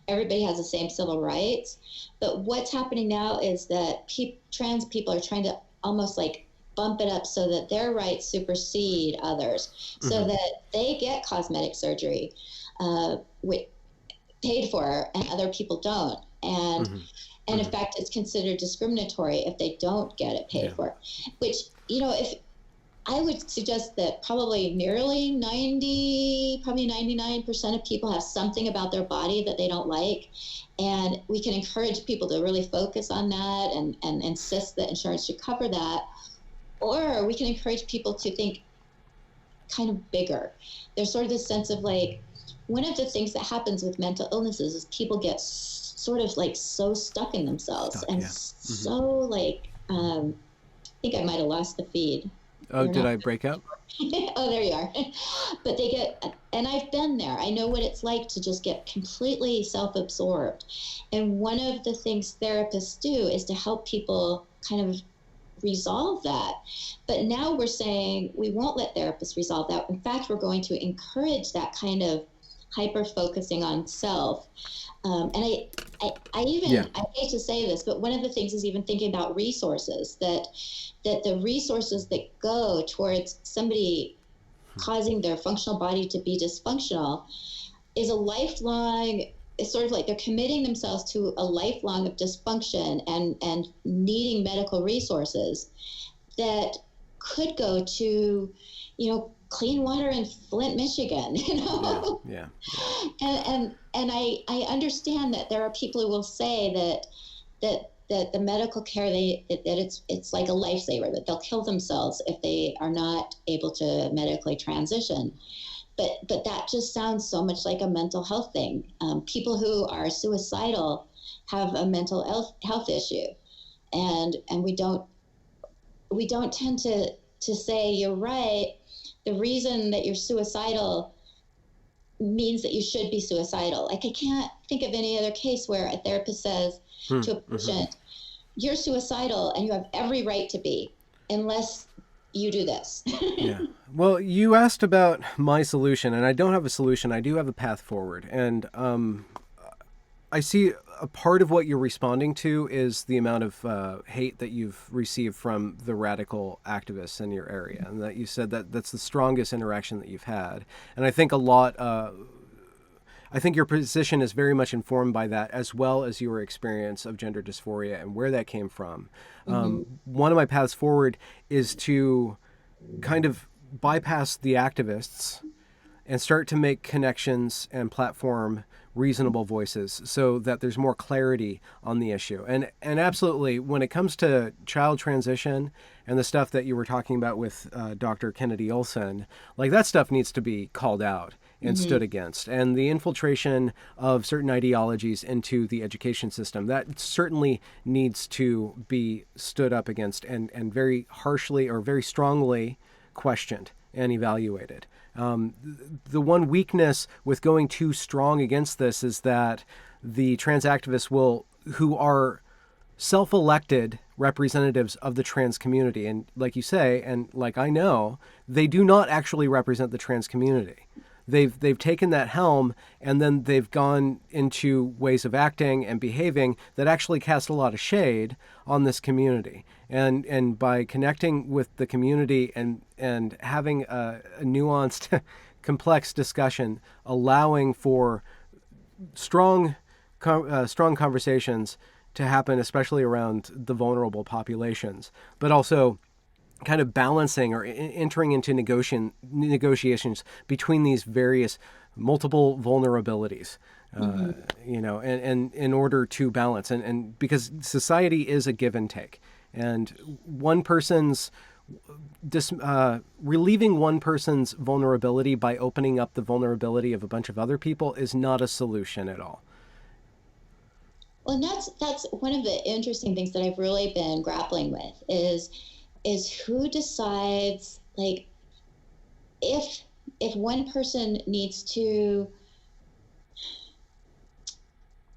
everybody has the same civil rights. But what's happening now is that trans people are trying to almost like bump it up so that their rights supersede others, so that they get cosmetic surgery paid for and other people don't. And in fact, it's considered discriminatory if they don't get it paid for, which, if I would suggest that probably nearly 99% of people have something about their body that they don't like. And we can encourage people to really focus on that and insist that insurance should cover that. Or we can encourage people to think kind of bigger. There's sort of this sense of like, one of the things that happens with mental illnesses is people get sort of like so stuck in themselves so like, I think I might have lost the feed. Oh, did I break up? Oh, there you are. But they get, and I've been there. I know what it's like to just get completely self-absorbed. And one of the things therapists do is to help people kind of resolve that. But now we're saying we won't let therapists resolve that. In fact, we're going to encourage that kind of hyper-focusing on self. And I hate to say this, but one of the things is even thinking about resources, that the resources that go towards somebody causing their functional body to be dysfunctional is a lifelong, it's sort of like they're committing themselves to a lifelong of dysfunction and needing medical resources that could go to, clean water in Flint, Michigan, Yeah. And I understand that there are people who will say that the medical care that it's like a lifesaver, that they'll kill themselves if they are not able to medically transition. But that just sounds so much like a mental health thing. People who are suicidal have a mental health issue, and we don't tend to say, you're right, the reason that you're suicidal means that you should be suicidal. Like, I can't think of any other case where a therapist says to a patient, you're suicidal and you have every right to be, unless you do this. Yeah. Well, you asked about my solution, and I don't have a solution. I do have a path forward. And I see a part of what you're responding to is the amount of hate that you've received from the radical activists in your area, and that you said that that's the strongest interaction that you've had. And I think I think your position is very much informed by that, as well as your experience of gender dysphoria and where that came from. One of my paths forward is to kind of bypass the activists and start to make connections and platform reasonable voices so that there's more clarity on the issue. And absolutely, when it comes to child transition and the stuff that you were talking about with Dr. Kennedy Olson, like, that stuff needs to be called out and stood against. And the infiltration of certain ideologies into the education system, that certainly needs to be stood up against and very harshly or very strongly questioned and evaluated. The one weakness with going too strong against this is that the trans activists who are self-elected representatives of the trans community, and like you say, and like I know, they do not actually represent the trans community. they've taken that helm, and then they've gone into ways of acting and behaving that actually cast a lot of shade on this community. And by connecting with the community and having a nuanced, complex discussion, allowing for strong conversations to happen, especially around the vulnerable populations, but also kind of balancing or entering into negotiations between these various multiple vulnerabilities, and in order to balance, and because society is a give and take, and one person's relieving one person's vulnerability by opening up the vulnerability of a bunch of other people is not a solution at all. Well, and that's one of the interesting things that I've really been grappling with is who decides, like, if one person needs to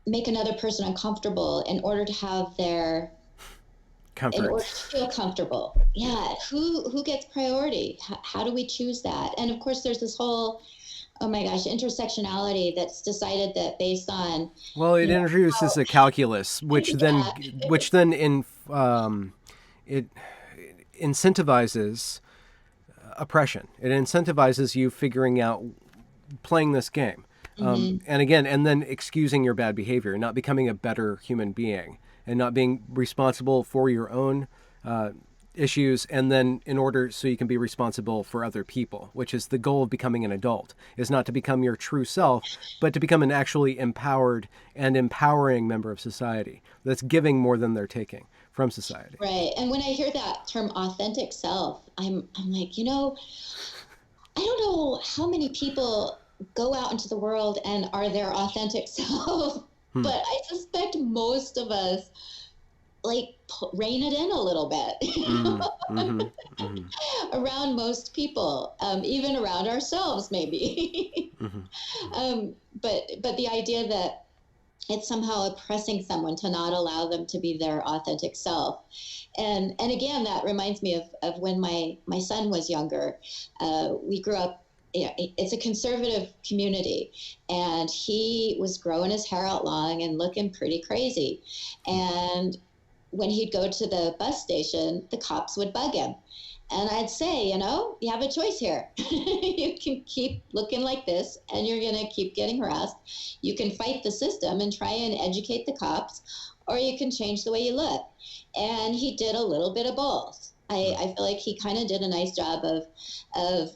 make another person uncomfortable in order to have their comfort, in order to feel comfortable. Yeah, who gets priority? How do we choose that? And of course, there's this whole, oh my gosh, intersectionality that's decided that based on, well, it introduces a calculus, which then it incentivizes oppression. It incentivizes you figuring out, playing this game. And again, and then excusing your bad behavior, not becoming a better human being, and not being responsible for your own issues, and then in order so you can be responsible for other people, which is the goal of becoming an adult, is not to become your true self, but to become an actually empowered and empowering member of society that's giving more than they're taking from society. Right. And when I hear that term authentic self, I'm like, I don't know how many people go out into the world and are their authentic self, but I suspect most of us rein it in a little bit around most people, even around ourselves, maybe. But the idea that it's somehow oppressing someone to not allow them to be their authentic self. And again, that reminds me of when my son was younger. We grew up, it's a conservative community, and he was growing his hair out long and looking pretty crazy. And when he'd go to the bus station, the cops would bug him. And I'd say, you have a choice here. You can keep looking like this and you're going to keep getting harassed. You can fight the system and try and educate the cops, or you can change the way you look. And he did a little bit of both. I feel like he kind of did a nice job of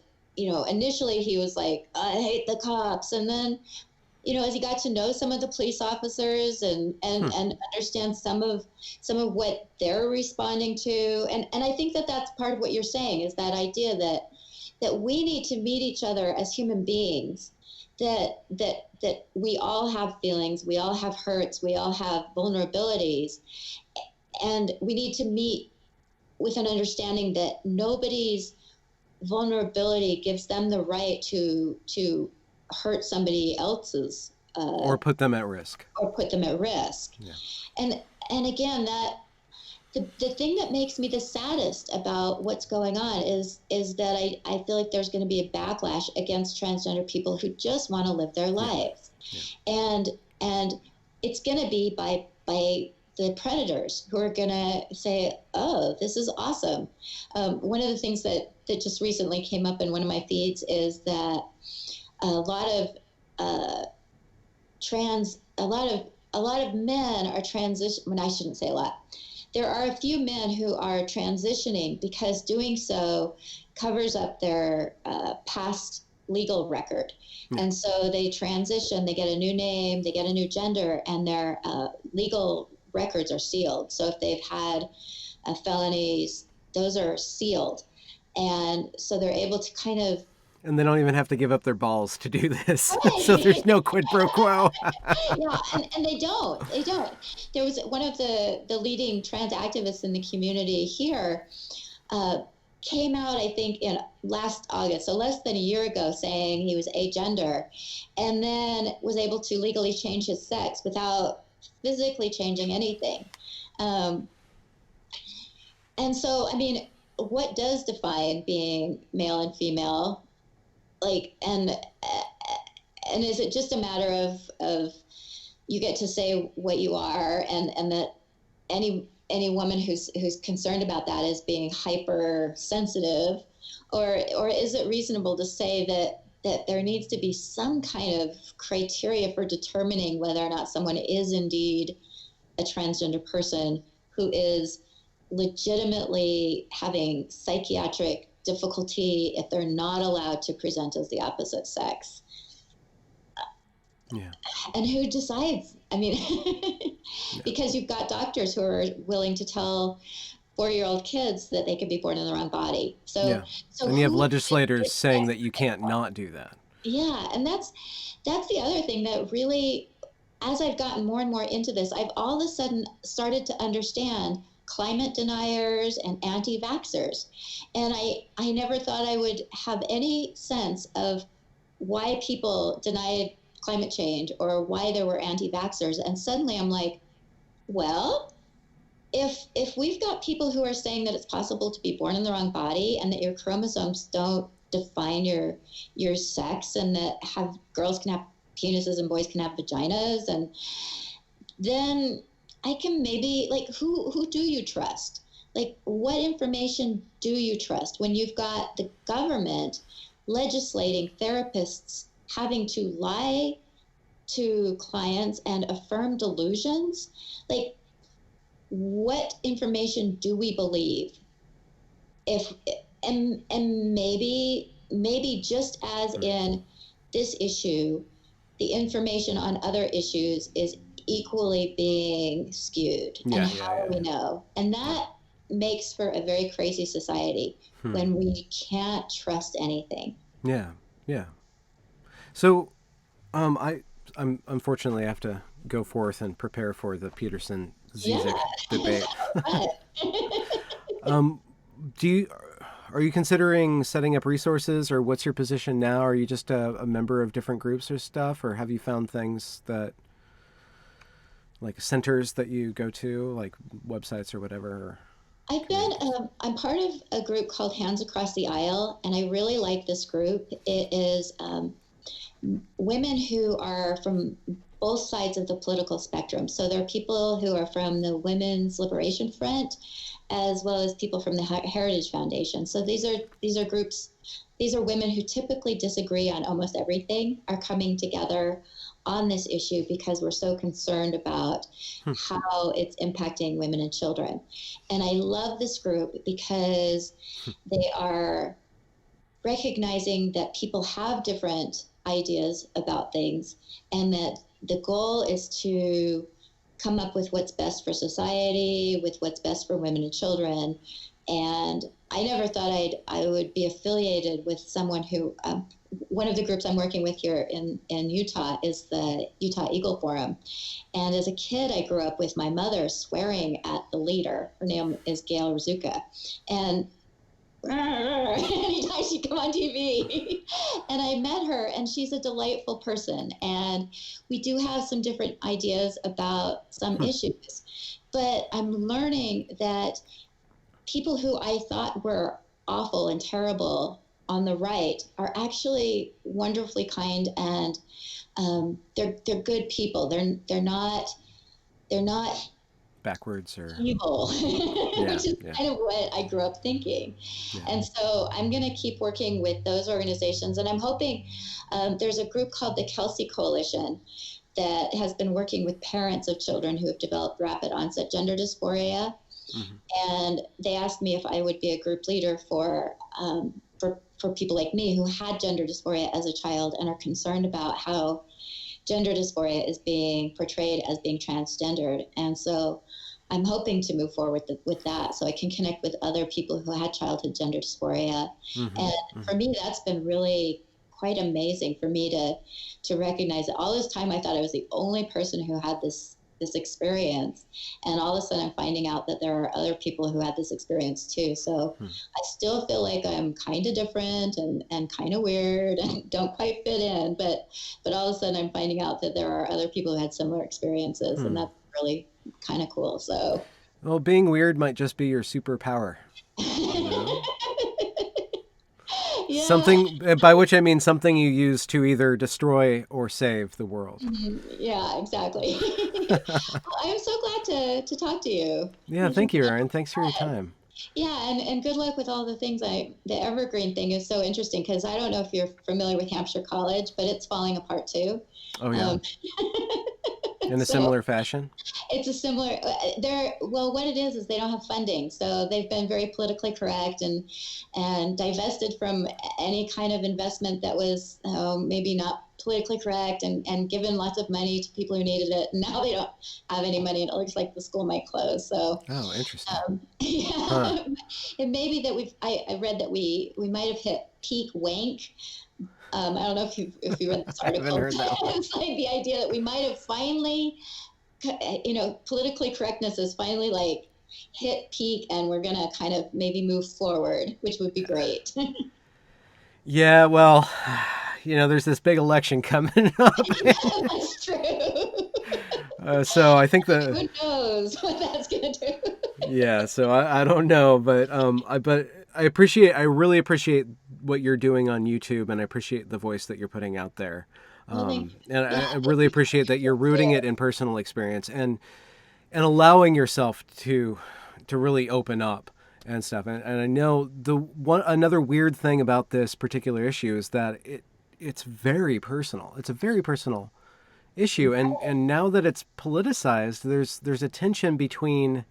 initially he was like, I hate the cops. And then, as he got to know some of the police officers and understand some of what they're responding to. And I think that that's part of what you're saying, is that idea that we need to meet each other as human beings, that we all have feelings, we all have hurts, we all have vulnerabilities, and we need to meet with an understanding that nobody's vulnerability gives them the right to hurt somebody else's or put them at risk. Yeah. And again, that the thing that makes me the saddest about what's going on is that I feel like there's going to be a backlash against transgender people who just want to live their lives. Yeah. And it's going to be by the predators who are going to say, oh, this is awesome. One of the things that just recently came up in one of my feeds is that a lot of men are I shouldn't say a lot. There are a few men who are transitioning because doing so covers up their past legal record. And so they transition, they get a new name, they get a new gender, and their legal records are sealed. So if they've had felonies, those are sealed. And so they're able to kind of, and they don't even have to give up their balls to do this. Right. So there's no quid pro quo. Yeah, and they don't. There was one of the leading trans activists in the community here came out, I think, in last August, so less than a year ago, saying he was agender, and then was able to legally change his sex without physically changing anything. And so, I mean, what does define being male and female? like, and is it just a matter of you get to say what you are, and that any woman who's concerned about that is being hypersensitive, or is it reasonable to say that there needs to be some kind of criteria for determining whether or not someone is indeed a transgender person who is legitimately having psychiatric difficulty if they're not allowed to present as the opposite sex? Yeah. And who decides? I mean, because you've got doctors who are willing to tell 4-year-old kids that they could be born in the wrong body. So and you have legislators saying that you can't not do that. Yeah, and that's the other thing that really, as I've gotten more and more into this, I've all of a sudden started to understand climate deniers and anti-vaxxers. And I never thought I would have any sense of why people denied climate change or why there were anti-vaxxers. And suddenly I'm like, well, if we've got people who are saying that it's possible to be born in the wrong body and that your chromosomes don't define your sex, and that girls can have penises and boys can have vaginas, and then I can maybe, like, who do you trust? Like, what information do you trust when you've got the government legislating therapists having to lie to clients and affirm delusions? Like, what information do we believe? And maybe just as in this issue, the information on other issues is equally being skewed. And how do we know? And that makes for a very crazy society when we can't trust anything. Yeah. So, I'm unfortunately I have to go forth and prepare for the Peterson Zizek debate. Are you considering setting up resources, or what's your position now? Are you just a member of different groups or stuff, or have you found things that, like, centers that you go to, like websites or whatever? I'm part of a group called Hands Across the Aisle, and I really like this group. It is women who are from both sides of the political spectrum. So there are people who are from the Women's Liberation Front, as well as people from the Heritage Foundation. So these are groups, these are women who typically disagree on almost everything, are coming together on this issue because we're so concerned about how it's impacting women and children. And I love this group because they are recognizing that people have different ideas about things, and that the goal is to come up with what's best for society, with what's best for women and children. And I never thought I would be affiliated with someone who, one of the groups I'm working with here in Utah is the Utah Eagle Forum. And as a kid, I grew up with my mother swearing at the leader. Her name is Gail Rizuka. And anytime she'd come on TV. And I met her, and she's a delightful person. And we do have some different ideas about some issues. But I'm learning that people who I thought were awful and terrible on the right are actually wonderfully kind, and they're good people. They're not backwards or evil, which is kind of what I grew up thinking. And so I'm going to keep working with those organizations. And I'm hoping there's a group called the Kelsey Coalition that has been working with parents of children who have developed rapid onset gender dysphoria. And they asked me if I would be a group leader for people like me who had gender dysphoria as a child and are concerned about how gender dysphoria is being portrayed as being transgendered. And so I'm hoping to move forward with that so I can connect with other people who had childhood gender dysphoria. And for me, that's been really quite amazing for me to recognize that all this time I thought I was the only person who had this experience. And all of a sudden I'm finding out that there are other people who had this experience too. So I still feel like I'm kind of different and kind of weird and don't quite fit in, but all of a sudden I'm finding out that there are other people who had similar experiences, and that's really kind of cool. So, well, being weird might just be your superpower. Yeah. Something, by which I mean something you use to either destroy or save the world. Yeah, exactly. Well, I'm so glad to talk to you. Yeah, This is thank you, so Erin. Thanks for your fun. time. Yeah, and good luck with all the things. The evergreen thing is so interesting because I don't know if you're familiar with Hampshire College, but it's falling apart too. Oh, yeah. Um, In a so similar fashion? it's a similar. They're well, what it is they don't have funding, so they've been very politically correct and divested from any kind of investment that was maybe not politically correct, and given lots of money to people who needed it. And now they don't have any money, and it looks like the school might close. So Oh, interesting. Huh. yeah, it may be that I read that we might have hit peak wank. I don't know if you read this I haven't article. heard that one. It's like the idea that we might have finally, politically correctness is finally like hit peak, and we're gonna kind of maybe move forward, which would be great. Yeah, well, there's this big election coming up. That's true. So I think Who knows what that's gonna do? yeah, so I don't know, but I really appreciate what you're doing on YouTube, and I appreciate the voice that you're putting out there. Well, And yeah, I really appreciate that you're rooting it in personal experience and allowing yourself to really open up and stuff. And I know another weird thing about this particular issue is that it's very personal. It's a very personal issue, and now that it's politicized, there's a tension between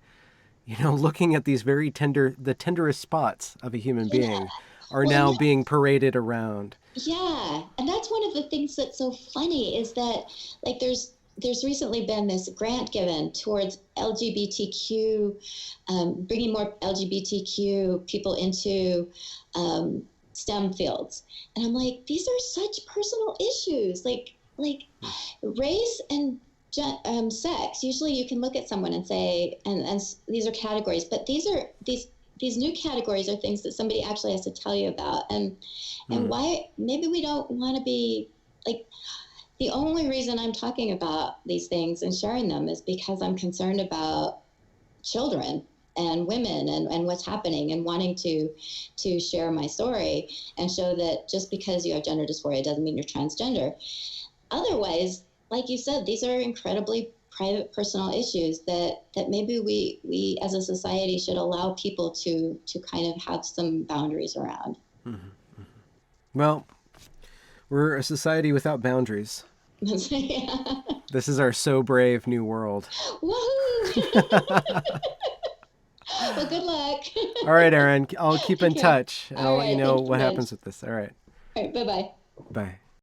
looking at these the tenderest spots of a human being are well, now being paraded around. yeah, and that's one of the things that's so funny is that like there's recently been this grant given towards LGBTQ, bringing more LGBTQ people into STEM fields, and I'm like, these are such personal issues, like race and sex. Usually, you can look at someone and say, and these are categories, but these new categories are things that somebody actually has to tell you about, and why maybe we don't want to be like. The only reason I'm talking about these things and sharing them is because I'm concerned about children and women and what's happening, and wanting to share my story and show that just because you have gender dysphoria doesn't mean you're transgender. Otherwise, like you said, these are incredibly private, personal issues that maybe we as a society should allow people to kind of have some boundaries around. Mm-hmm. Well, we're a society without boundaries. Yeah. This is our so brave new world. Woohoo! Well, good luck. All right, Erin, I'll keep in touch, and I'll let you know what Thank you, happens with this. All right. All right, bye-bye. Bye.